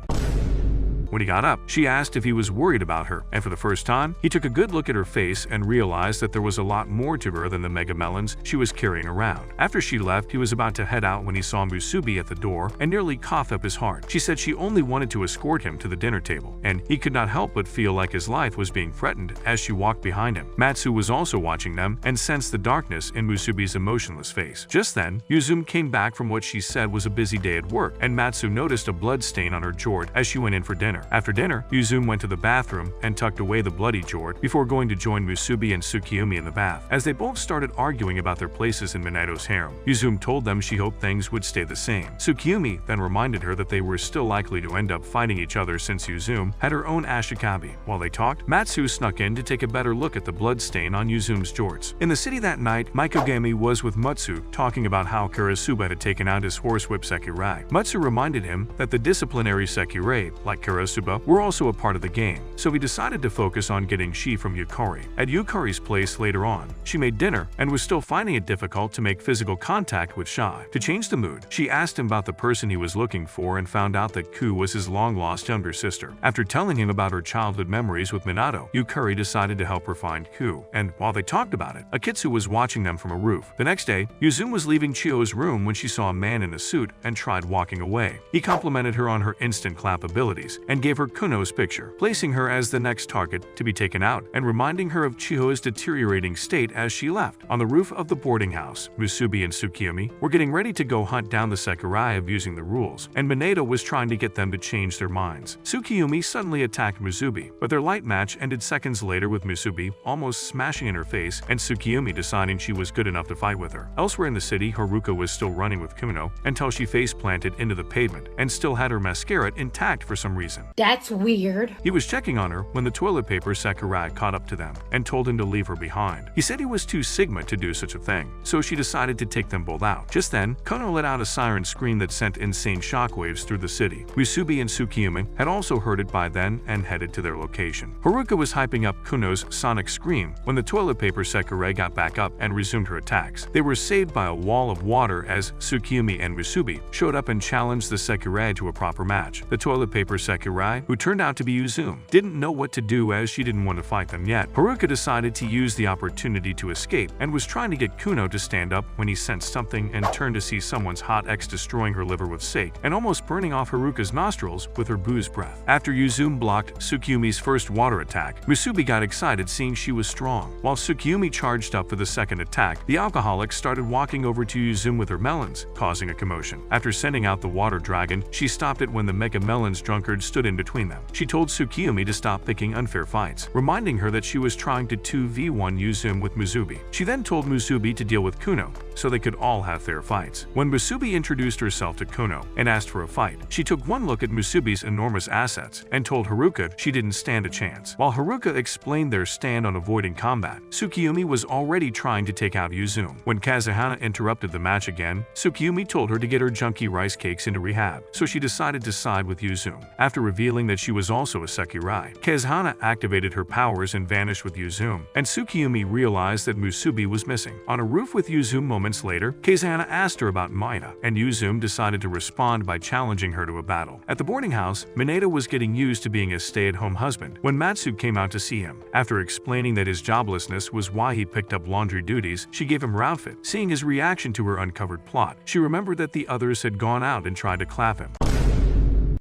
When he got up, she asked if he was worried about her, and for the first time, he took a good look at her face and realized that there was a lot more to her than the mega melons she was carrying around. After she left, he was about to head out when he saw Musubi at the door and nearly coughed up his heart. She said she only wanted to escort him to the dinner table, and he could not help but feel like his life was being threatened as she walked behind him. Matsu was also watching them and sensed the darkness in Musubi's emotionless face. Just then, Yuzu came back from what she said was a busy day at work, and Matsu noticed a blood stain on her jord as she went in for dinner. After dinner, Yuzu went to the bathroom and tucked away the bloody jord before going to join Musubi and Tsukiyomi in the bath. As they both started arguing about their places in Minato's harem, Yuzu told them she hoped things would stay the same. Tsukiyomi then reminded her that they were still likely to end up fighting each other since Yuzu had her own Ashikabi. While they talked, Matsu snuck in to take a better look at the blood stain on Yuzu's jorts. In the city that night, Mikogami was with Matsu talking about how Kurasuba had taken out his horsewhip Sakurai. Matsu reminded him that the disciplinary Sakurai, like Kurasuba, were also a part of the game, so he decided to focus on getting Shi from Yukari. At Yukari's place later on, she made dinner and was still finding it difficult to make physical contact with Shai. To change the mood, she asked him about the person he was looking for and found out that Ku was his long-lost younger sister. After telling him about her childhood memories with Minato, Yukari decided to help her find Ku, and while they talked about it, Akitsu was watching them from a roof. The next day, Yuzu was leaving Chiyo's room when she saw a man in a suit and tried walking away. He complimented her on her instant clap abilities and gave her Kuno's picture, placing her as the next target to be taken out and reminding her of Chiyo's deteriorating state as she left. On the roof of the boarding house, Musubi and Tsukiyomi were getting ready to go hunt down the Sakurai abusing the rules, and Minato was trying to get them to change their minds. Tsukiyomi suddenly attacked Musubi, but their light match ended seconds later with Musubi almost smashing in her face and Tsukiyomi deciding she was good enough to fight with her. Elsewhere in the city, Haruka was still running with Kuno until she face planted into the pavement and still had her mascara intact for some reason. That's weird. He was checking on her when the toilet paper Sakurai caught up to them and told him to leave her behind. He said he was too Sigma to do such a thing, so she decided to take them both out. Just then, Kono let out a siren scream that sent insane shockwaves through the city. Musubi and Tsukiyumi had also heard it by then and headed to their location. Haruka was hyping up Kuno's sonic scream when the toilet paper Sakurai got back up and resumed her attacks. They were saved by a wall of water as Tsukiyumi and Musubi showed up and challenged the Sakurai to a proper match. The toilet paper Sakurai, who turned out to be Yuzume, didn't know what to do as she didn't want to fight them yet. Haruka decided to use the opportunity to escape and was trying to get Kuno to stand up when he sensed something and turned to see someone's hot ex destroying her liver with sake and almost burning off Haruka's nostrils with her booze breath. After Yuzume blocked Tsukiyumi's first water attack, Musubi got excited seeing she was strong. While Tsukiyumi charged up for the second attack, the alcoholic started walking over to Yuzume with her melons, causing a commotion. After sending out the water dragon, she stopped it when the Mega Melons drunkard stood in between them. She told Tsukiyumi to stop picking unfair fights, reminding her that she was trying to 2v1 Yuzume with Musubi. She then told Musubi to deal with Kuno, so they could all have fair fights. When Musubi introduced herself to Kuno and asked for a fight, she took one look at Musubi's enormous assets and told Haruka she didn't stand a chance. While Haruka explained their stand on avoiding combat, Tsukiyumi was already trying to take out Yuzume. When Kazuhana interrupted the match again, Tsukiyumi told her to get her junky rice cakes into rehab, so she decided to side with Yuzume. After revealing that she was also a Sakurai, Kazuhana activated her powers and vanished with Yuzume, and Tsukiyumi realized that Musubi was missing. On a roof with Yuzume moments later, Kazuhana asked her about Maida, and Yuzume decided to respond by challenging her to a battle. At the boarding house, Mineta was getting used to being a stay-at-home husband when Matsu came out to see him. After explaining that his joblessness was why he picked up laundry duties, she gave him her outfit. Seeing his reaction to her uncovered plot, she remembered that the others had gone out and tried to clap him.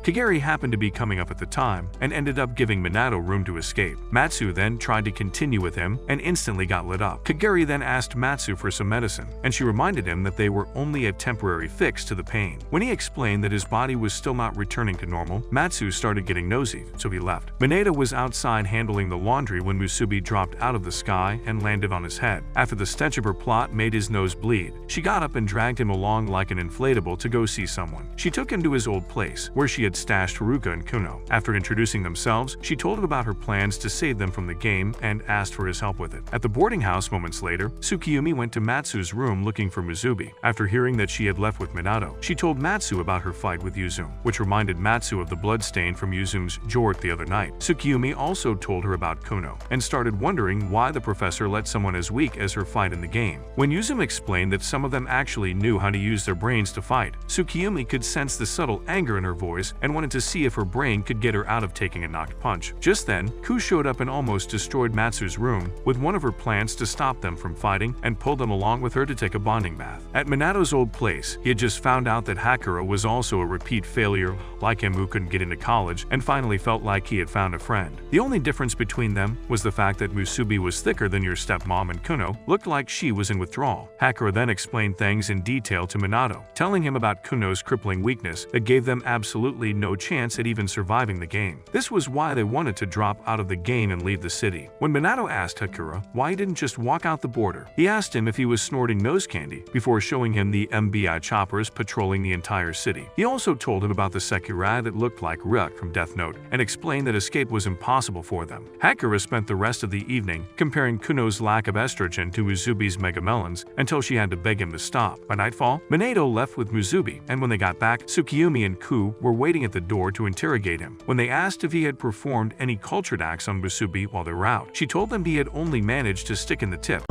Kageri happened to be coming up at the time and ended up giving Minato room to escape. Matsu then tried to continue with him and instantly got lit up. Kageri then asked Matsu for some medicine, and she reminded him that they were only a temporary fix to the pain. When he explained that his body was still not returning to normal, Matsu started getting nosy, so he left. Minato was outside handling the laundry when Musubi dropped out of the sky and landed on his head. After the stench of her plot made his nose bleed, she got up and dragged him along like an inflatable to go see someone. She took him to his old place, where she had stashed Haruka and Kuno. After introducing themselves, she told him about her plans to save them from the game and asked for his help with it. At the boarding house moments later, Tsukiyumi went to Matsu's room looking for Musubi. After hearing that she had left with Minato, she told Matsu about her fight with Yuzume, which reminded Matsu of the bloodstain from Yuzume's jort the other night. Tsukiyumi also told her about Kuno and started wondering why the professor let someone as weak as her fight in the game. When Yuzume explained that some of them actually knew how to use their brains to fight, Tsukiyumi could sense the subtle anger in her voice and wanted to see if her brain could get her out of taking a knocked punch. Just then, Ku showed up and almost destroyed Matsu's room with one of her plans to stop them from fighting and pulled them along with her to take a bonding bath. At Minato's old place, he had just found out that Hakura was also a repeat failure like him who couldn't get into college and finally felt like he had found a friend. The only difference between them was the fact that Musubi was thicker than your stepmom and Kuno looked like she was in withdrawal. Hakura then explained things in detail to Minato, telling him about Kuno's crippling weakness that gave them absolutely no chance at even surviving the game. This was why they wanted to drop out of the game and leave the city. When Minato asked Hakura why he didn't just walk out the border, he asked him if he was snorting nose candy before showing him the MBI choppers patrolling the entire city. He also told him about the Sakurai that looked like Ryuk from Death Note and explained that escape was impossible for them. Hakura spent the rest of the evening comparing Kuno's lack of estrogen to Musubi's megamelons until she had to beg him to stop. By nightfall, Minato left with Musubi, and when they got back, Tsukiyumi and Ku were waiting at the door to interrogate him. When they asked if he had performed any cultured acts on Musubi while they were out, she told them he had only managed to stick in the tip.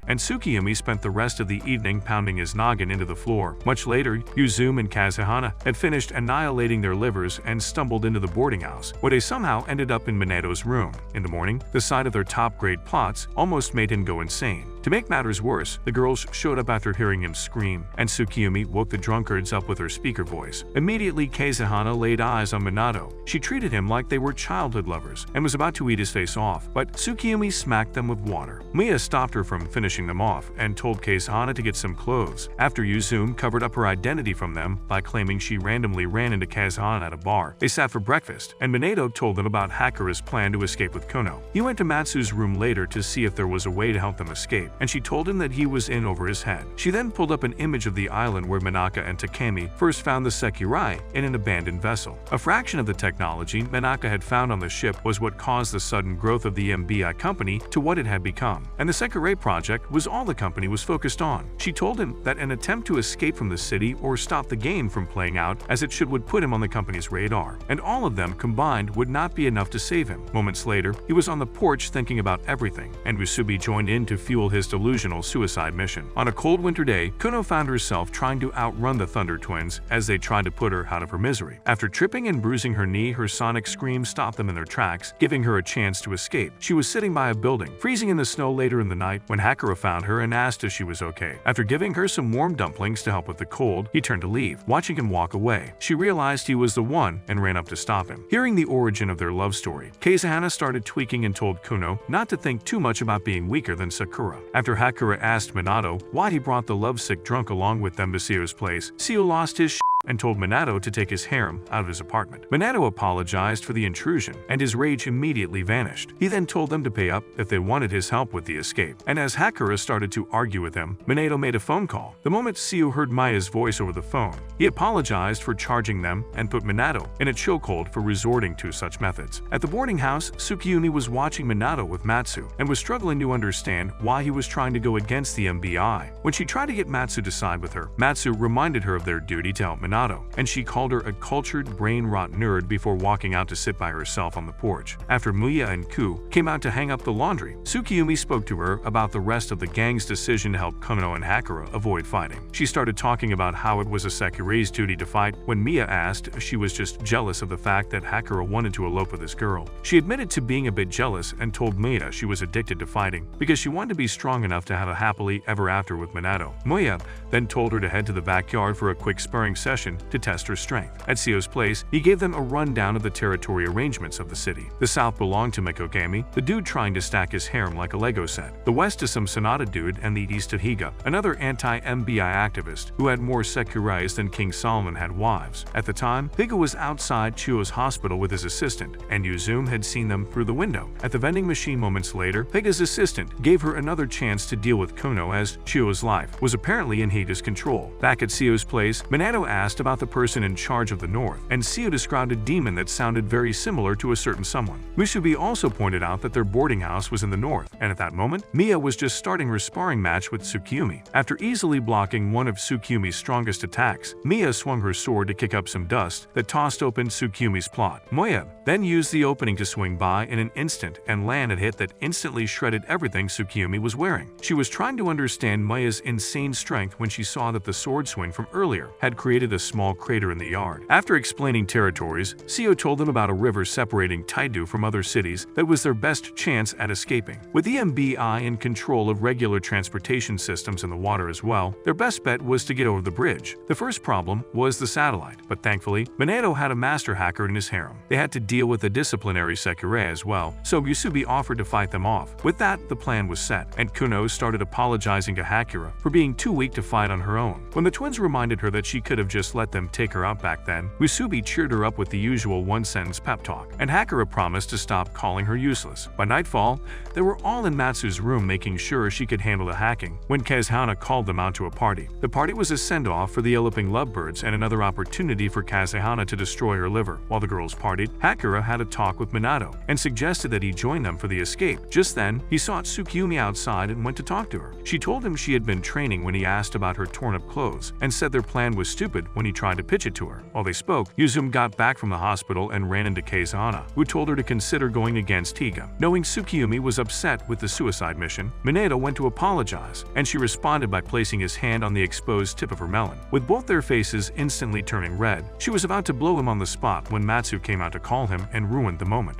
And Tsukiyumi spent the rest of the evening pounding his noggin into the floor. Much later, Yuzume and Kazuhana had finished annihilating their livers and stumbled into the boarding house, where they somehow ended up in Minato's room. In the morning, the sight of their top-grade plots almost made him go insane. To make matters worse, the girls showed up after hearing him scream, and Tsukiyumi woke the drunkards up with her speaker voice. Immediately, Kazuhana laid eyes on Minato. She treated him like they were childhood lovers and was about to eat his face off, but Tsukiyumi smacked them with water. Mia stopped her from finishing them off and told Kazuhana to get some clothes. After Yuzume covered up her identity from them by claiming she randomly ran into Kazuhana at a bar, they sat for breakfast, and Minato told them about Hakura's plan to escape with Kuno. He went to Matsu's room later to see if there was a way to help them escape. and she told him that he was in over his head. She then pulled up an image of the island where Minaka and Takemi first found the Sekirai in an abandoned vessel. A fraction of the technology Minaka had found on the ship was what caused the sudden growth of the MBI company to what it had become, and the Sekirai project was all the company was focused on. She told him that an attempt to escape from the city or stop the game from playing out as it should would put him on the company's radar, and all of them combined would not be enough to save him. Moments later, he was on the porch thinking about everything, and Musubi joined in to fuel his delusional suicide mission. On a cold winter day, Kuno found herself trying to outrun the Thunder Twins as they tried to put her out of her misery. After tripping and bruising her knee, her sonic scream stopped them in their tracks, giving her a chance to escape. She was sitting by a building, freezing in the snow later in the night, when Hakura found her and asked if she was okay. After giving her some warm dumplings to help with the cold, he turned to leave. Watching him walk away, she realized he was the one and ran up to stop him. Hearing the origin of their love story, Kazahana started tweaking and told Kuno not to think too much about being weaker than Sakura. After Hakura asked Minato why he brought the lovesick drunk along with them to Sio's place, Sio lost his and told Minato to take his harem out of his apartment. Minato apologized for the intrusion, and his rage immediately vanished. He then told them to pay up if they wanted his help with the escape, and as Hakura started to argue with him, Minato made a phone call. The moment Sio heard Maya's voice over the phone, he apologized for charging them and put Minato in a chokehold for resorting to such methods. At the boarding house, Tsukiyumi was watching Minato with Matsu and was struggling to understand why he was trying to go against the MBI. When she tried to get Matsu to side with her, Matsu reminded her of their duty to help Minato, and she called her a cultured, brain-rot nerd before walking out to sit by herself on the porch. After Muya and Ku came out to hang up the laundry, Tsukiyumi spoke to her about the rest of the gang's decision to help Kuno and Hakura avoid fighting. She started talking about how it was a Sekirai's duty to fight when Mia asked if she was just jealous of the fact that Hakura wanted to elope with this girl. She admitted to being a bit jealous and told Mia she was addicted to fighting because she wanted to be strong enough to have a happily ever after with Minato. Muya then told her to head to the backyard for a quick sparring session to test her strength. At Sio's place, he gave them a rundown of the territory arrangements of the city. The south belonged to Mikogami, the dude trying to stack his harem like a Lego set. The west to some Sonata dude, and the east to Higa, another anti-MBI activist who had more Sekirais than King Solomon had wives. At the time, Higa was outside Chio's hospital with his assistant, and Yuzume had seen them through the window. At the vending machine moments later, Higa's assistant gave her another chance to deal with Kuno as Chio's life was apparently in Higa's control. Back at Sio's place, Minato asked about the person in charge of the north, and Sio described a demon that sounded very similar to a certain someone. Musubi also pointed out that their boarding house was in the north, and at that moment, Mia was just starting her sparring match with Tsukiyumi. After easily blocking one of Tsukiyumi's strongest attacks, Mia swung her sword to kick up some dust that tossed open Tsukiyumi's plot. Moyeb then used the opening to swing by in an instant and land a hit that instantly shredded everything Tsukiyumi was wearing. She was trying to understand Maya's insane strength when she saw that the sword swing from earlier had created a small crater in the yard. After explaining territories, Sio told them about a river separating Taidu from other cities that was their best chance at escaping. With the MBI in control of regular transportation systems in the water as well, their best bet was to get over the bridge. The first problem was the satellite, but thankfully, Minato had a master hacker in his harem. They had to deal with a disciplinary Sekirai as well, so Musubi offered to fight them off. With that, the plan was set, and Kuno started apologizing to Hakura for being too weak to fight on her own. When the twins reminded her that she could have just let them take her out back then, Musubi cheered her up with the usual one-sentence pep talk, and Hakura promised to stop calling her useless. By nightfall, they were all in Matsu's room making sure she could handle the hacking when Kazahana called them out to a party. The party was a send-off for the eloping lovebirds and another opportunity for Kazahana to destroy her liver. While the girls partied, Hakura had a talk with Minato and suggested that he join them for the escape. Just then, he saw Tsukiyumi outside and went to talk to her. She told him she had been training when he asked about her torn-up clothes and said their plan was stupid when he tried to pitch it to her. While they spoke, Yuzume got back from the hospital and ran into Kazahana, who told her to consider going against Higa. Knowing Tsukiyumi was upset with the suicide mission, Minato went to apologize, and she responded by placing his hand on the exposed tip of her melon. With both their faces instantly turning red, she was about to blow him on the spot when Matsu came out to call him and ruined the moment.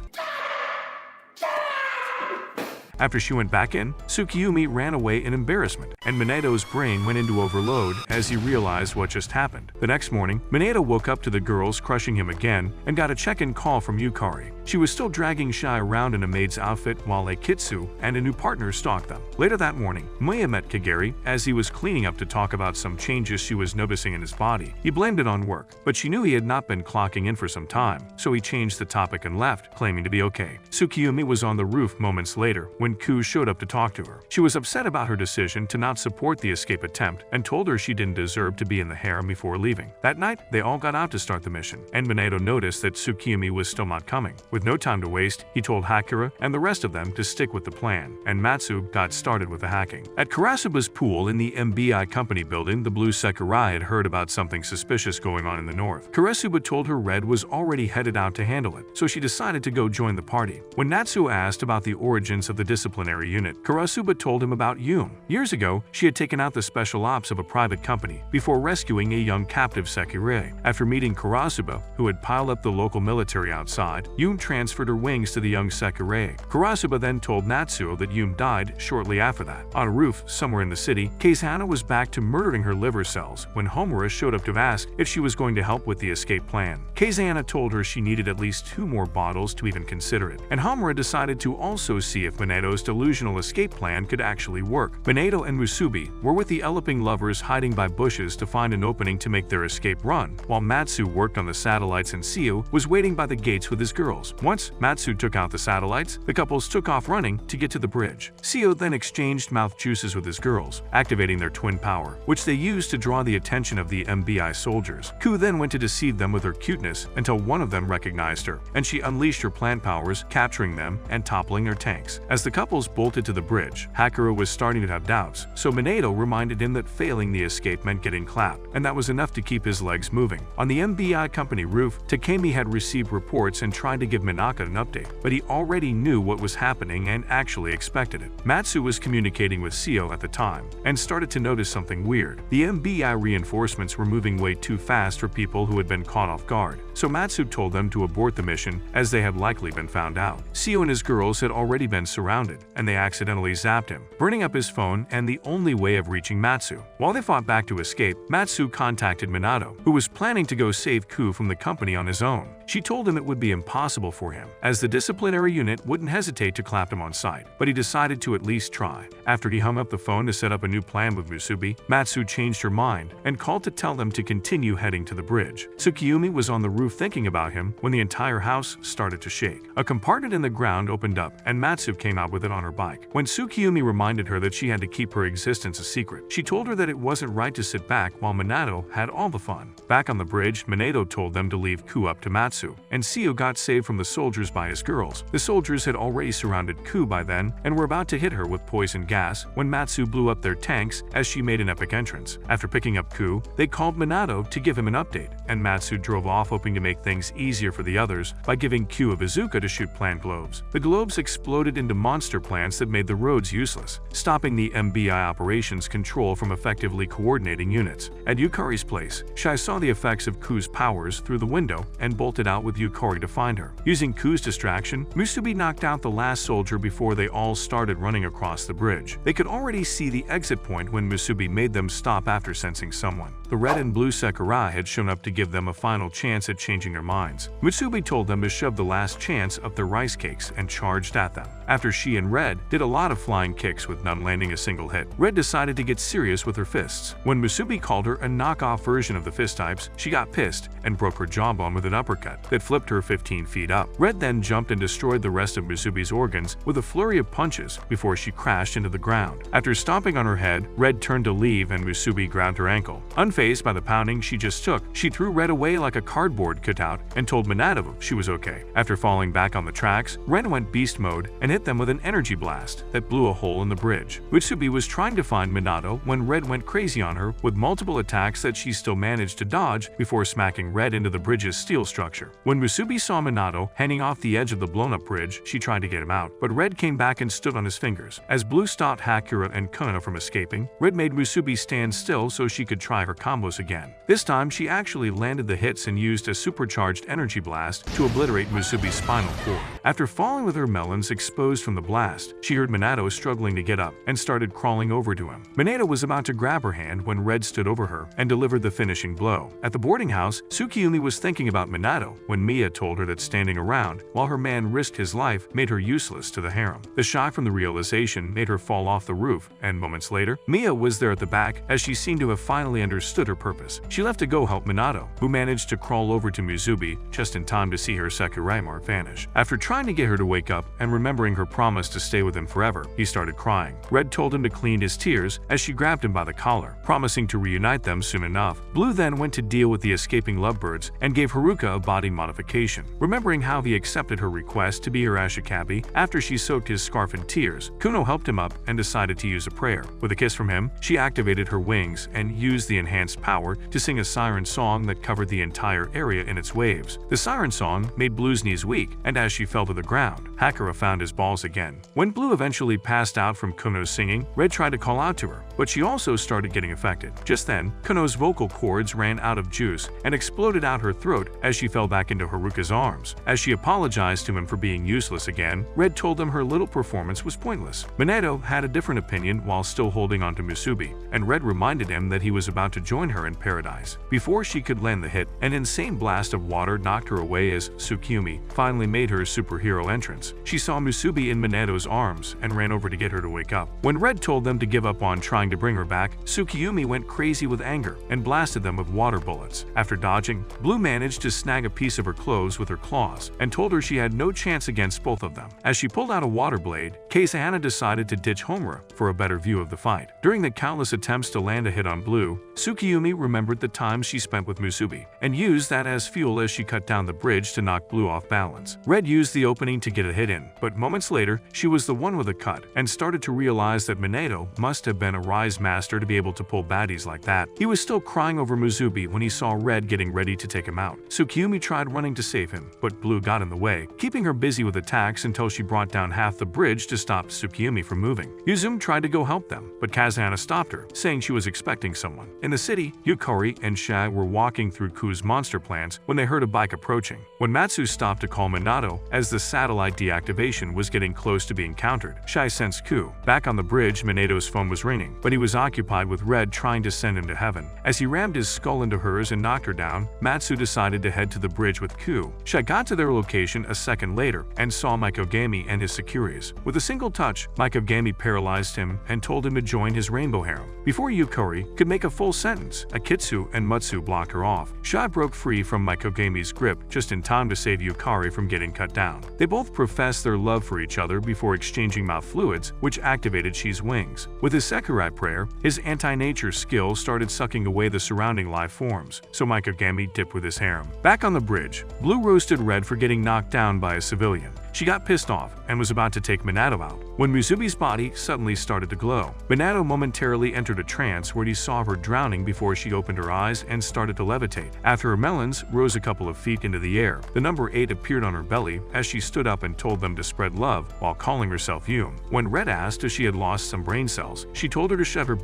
After she went back in, Tsukiyumi ran away in embarrassment, and Minato's brain went into overload as he realized what just happened. The next morning, Minato woke up to the girls crushing him again and got a check-in call from Yukari. She was still dragging Shai around in a maid's outfit while Akitsu and a new partner stalked them. Later that morning, Maya met Kageri as he was cleaning up to talk about some changes she was noticing in his body. He blamed it on work, but she knew he had not been clocking in for some time, so he changed the topic and left, claiming to be okay. Tsukiyumi was on the roof moments later when when Ku showed up to talk to her. She was upset about her decision to not support the escape attempt and told her she didn't deserve to be in the harem before leaving. That night, they all got out to start the mission, and Minato noticed that Tsukiyomi was still not coming. With no time to waste, he told Hakura and the rest of them to stick with the plan, and Matsu got started with the hacking. At Karasuba's pool in the MBI company building, the Blue Sakurai had heard about something suspicious going on in the north. Karasuba told her Red was already headed out to handle it, so she decided to go join the party. When Natsu asked about the origins of the disciplinary unit, Karasuba told him about Yume. Years ago, she had taken out the special ops of a private company before rescuing a young captive Sakurai. After meeting Karasuba, who had piled up the local military outside, Yume transferred her wings to the young Sakurai. Karasuba then told Natsuo that Yume died shortly after that. On a roof somewhere in the city, Keizana was back to murdering her liver cells when Homura showed up to ask if she was going to help with the escape plan. Keizana told her she needed at least 2 more bottles to even consider it, and Homura decided to also see if Minato's delusional escape plan could actually work. Minato and Musubi were with the eloping lovers hiding by bushes to find an opening to make their escape run, while Matsu worked on the satellites and Seo was waiting by the gates with his girls. Once Matsu took out the satellites, the couples took off running to get to the bridge. Seo then exchanged mouth juices with his girls, activating their twin power, which they used to draw the attention of the MBI soldiers. Ku then went to deceive them with her cuteness until one of them recognized her, and she unleashed her plant powers, capturing them and toppling their tanks. As the couples bolted to the bridge, Hakura was starting to have doubts, so Minato reminded him that failing the escape meant getting clapped, and that was enough to keep his legs moving. On the MBI company roof, Takemi had received reports and tried to give Minaka an update, but he already knew what was happening and actually expected it. Matsu was communicating with Seo at the time and started to notice something weird. The MBI reinforcements were moving way too fast for people who had been caught off guard, so Matsu told them to abort the mission as they had likely been found out. Seo and his girls had already been surrounded, and they accidentally zapped him, burning up his phone and the only way of reaching Matsu. While they fought back to escape, Matsu contacted Minato, who was planning to go save Ku from the company on his own. She told him it would be impossible for him, as the disciplinary unit wouldn't hesitate to clap him on sight, but he decided to at least try. After he hung up the phone to set up a new plan with Musubi, Matsu changed her mind and called to tell them to continue heading to the bridge. Tsukiyomi was on the roof thinking about him when the entire house started to shake. A compartment in the ground opened up, and Matsu came out with it on her bike. When Tsukiyomi reminded her that she had to keep her existence a secret, she told her that it wasn't right to sit back while Minato had all the fun. Back on the bridge, Minato told them to leave Ku up to Matsu, and Seo got saved from the soldiers by his girls. The soldiers had already surrounded Ku by then and were about to hit her with poison gas when Matsu blew up their tanks as she made an epic entrance. After picking up Ku, they called Minato to give him an update, and Matsu drove off hoping to make things easier for the others by giving Ku a bazooka to shoot plant globes. The globes exploded into monster plants that made the roads useless, stopping the MBI operations control from effectively coordinating units. At Yukari's place, Shai saw the effects of Ku's powers through the window and bolted out with Yukari to find her. Using Ku's distraction, Musubi knocked out the last soldier before they all started running across the bridge. They could already see the exit point when Musubi made them stop after sensing someone. The red and blue Sakurai had shown up to give them a final chance at changing their minds. Musubi told them to shove the last chance up their rice cakes and charged at them. After she and Red did a lot of flying kicks with none landing a single hit, Red decided to get serious with her fists. When Musubi called her a knockoff version of the fist types, she got pissed and broke her jawbone with an uppercut that flipped her 15 feet up. Red then jumped and destroyed the rest of Musubi's organs with a flurry of punches before she crashed into the ground. After stomping on her head, Red turned to leave and Musubi grabbed her ankle. Unfazed by the pounding she just took, she threw Red away like a cardboard cutout and told Minato she was okay. After falling back on the tracks, Red went beast mode and hit them with an energy blast that blew a hole in the bridge. Musubi was trying to find Minato when Red went crazy on her with multiple attacks that she still managed to dodge before smacking Red into the bridge's steel structure. When Musubi saw Minato hanging off the edge of the blown-up bridge, she tried to get him out, but Red came back and stood on his fingers. As Blue stopped Hakura and Konoha from escaping, Red made Musubi stand still so she could try her combos again. This time, she actually landed the hits and used a supercharged energy blast to obliterate Musubi's spinal cord. After falling with her melons exposed from the blast, she heard Minato struggling to get up and started crawling over to him. Minato was about to grab her hand when Red stood over her and delivered the finishing blow. At the boarding house, Tsukiyomi was thinking about Minato when Mia told her that standing around while her man risked his life made her useless to the harem. The shock from the realization made her fall off the roof, and moments later, Mia was there at the back as she seemed to have finally understood her purpose. She left to go help Minato, who managed to crawl over to Musubi just in time to see her Sakurai mark vanish. After trying to get her to wake up and remembering remembering her promise to stay with him forever, he started crying. Red told him to clean his tears as she grabbed him by the collar, promising to reunite them soon enough. Blue then went to deal with the escaping lovebirds and gave Haruka a body modification. Remembering how he accepted her request to be her Ashikabi after she soaked his scarf in tears, Kuno helped him up and decided to use a prayer. With a kiss from him, she activated her wings and used the enhanced power to sing a siren song that covered the entire area in its waves. The siren song made Blue's knees weak, and as she fell to the ground, Hakura found his balls again. When Blue eventually passed out from Kuno's singing, Red tried to call out to her, but she also started getting affected. Just then, Kuno's vocal cords ran out of juice and exploded out her throat as she fell back into Haruka's arms. As she apologized to him for being useless again, Red told them her little performance was pointless. Minato had a different opinion while still holding on to Musubi, and Red reminded him that he was about to join her in paradise. Before she could land the hit, an insane blast of water knocked her away as Tsukiyumi finally made her superhero entrance. She saw Musubi in Minato's arms and ran over to get her to wake up. When Red told them to give up on trying to bring her back, Tsukiyumi went crazy with anger and blasted them with water bullets. After dodging, Blue managed to snag a piece of her clothes with her claws and told her she had no chance against both of them. As she pulled out a water blade, Kazehana decided to ditch Homura for a better view of the fight. During the countless attempts to land a hit on Blue, Tsukiyumi remembered the time she spent with Musubi and used that as fuel as she cut down the bridge to knock Blue off balance. Red used the opening to get a hit in, but moments later, she was the one with a cut and started to realize that Minato must have been a rise master to be able to pull baddies like that. He was still crying over Musubi when he saw Red getting ready to take him out. Tsukiyumi tried running to save him, but Blue got in the way, keeping her busy with attacks until she brought down half the bridge to stop Tsukiyumi from moving. Yuzume tried to go help them, but Kazehana stopped her, saying she was expecting someone. In the city, Yukari and Shai were walking through Ku's monster plants when they heard a bike approaching. When Matsu stopped to call Minato as the satellite deactivation was getting close to being countered, Shai sensed Ku. Back on the bridge, Minato's phone was ringing, but he was occupied with Red trying to send him to heaven. As he rammed his skull into hers and knocked her down, Matsu decided to head to the bridge with Ku. Shai got to their location a second later and saw Mikogami and his Securies. With a single touch, Mikogami paralyzed him and told him to join his rainbow harem. Before Yukari could make a full sentence, Akitsu and Mutsu blocked her off. Shai broke free from Mikogami's grip just in time to save Yukari from getting cut down. They both professed their love for each other before exchanging mouth fluids, which activated Shi's wings. With his Sekirai prayer, his anti-nature skill started sucking away the surrounding life forms, so Mikogami dipped with his harem. Back on the bridge, Blue roasted Red for getting knocked down by a civilian. She got pissed off and was about to take Minato out when Musubi's body suddenly started to glow. Minato momentarily entered a trance where he saw her drowning before she opened her eyes and started to levitate. After her melons rose a couple of feet into the air, the number 8 appeared on her belly as she stood up and told them to spread love while calling herself Yume. When Red asked if she had lost some brain cells, she told her to shut her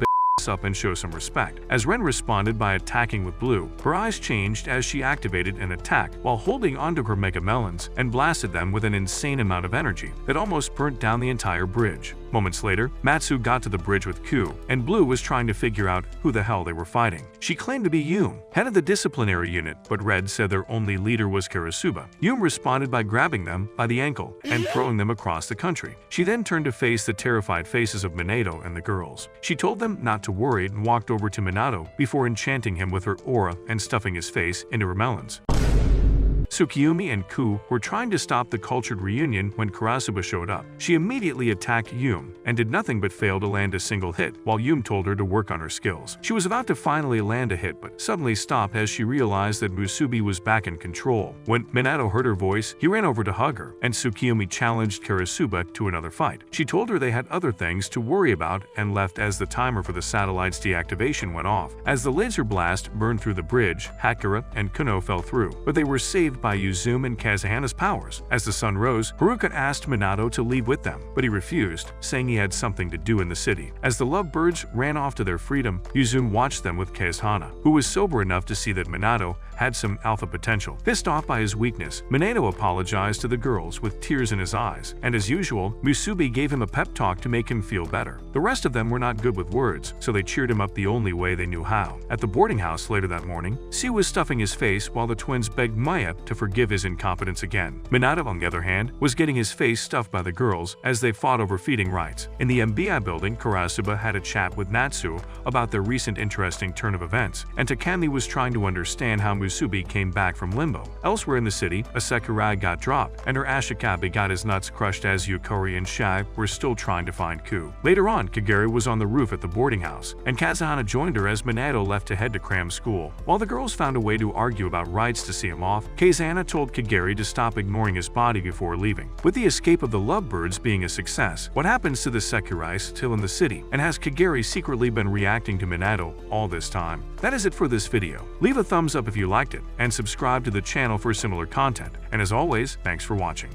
up and show some respect. As Ren responded by attacking with Blue, her eyes changed as she activated an attack while holding onto her Mega Melons and blasted them with an insane amount of energy that almost burnt down the entire bridge. Moments later, Matsu got to the bridge with Ku, and Blue was trying to figure out who the hell they were fighting. She claimed to be Yume, head of the disciplinary unit, but Red said their only leader was Karasuba. Yume responded by grabbing them by the ankle and throwing them across the country. She then turned to face the terrified faces of Minato and the girls. She told them not to worry and walked over to Minato before enchanting him with her aura and stuffing his face into her melons. Tsukiyumi and Ku were trying to stop the cultured reunion when Karasuba showed up. She immediately attacked Yume and did nothing but fail to land a single hit, while Yume told her to work on her skills. She was about to finally land a hit but suddenly stopped as she realized that Musubi was back in control. When Minato heard her voice, he ran over to hug her, and Tsukiyumi challenged Karasuba to another fight. She told her they had other things to worry about and left as the timer for the satellite's deactivation went off. As the laser blast burned through the bridge, Hakura and Kuno fell through, but they were saved by Yuzume and Kazehana's powers. As the sun rose, Haruka asked Minato to leave with them, but he refused, saying he had something to do in the city. As the lovebirds ran off to their freedom, Yuzume watched them with Kazehana, who was sober enough to see that Minato had some alpha potential. Pissed off by his weakness, Minato apologized to the girls with tears in his eyes, and as usual, Musubi gave him a pep talk to make him feel better. The rest of them were not good with words, so they cheered him up the only way they knew how. At the boarding house later that morning, Si was stuffing his face while the twins begged Maya to forgive his incompetence again. Minato, on the other hand, was getting his face stuffed by the girls as they fought over feeding rights. In the MBI building, Karasuba had a chat with Natsu about their recent interesting turn of events, and Takami was trying to understand how Musubi came back from limbo. Elsewhere in the city, a Sakurai got dropped, and her Ashikabe got his nuts crushed as Yukari and Shai were still trying to find Ku. Later on, Kagari was on the roof at the boarding house, and Kazuhana joined her as Minato left to head to cram school. While the girls found a way to argue about rights to see him off, Kazana told Kagari to stop ignoring his body before leaving. With the escape of the lovebirds being a success, what happens to the Sakurai still in the city, and has Kagari secretly been reacting to Minato all this time? That is it for this video. Leave a thumbs up if you liked it, and subscribe to the channel for similar content. And as always, thanks for watching.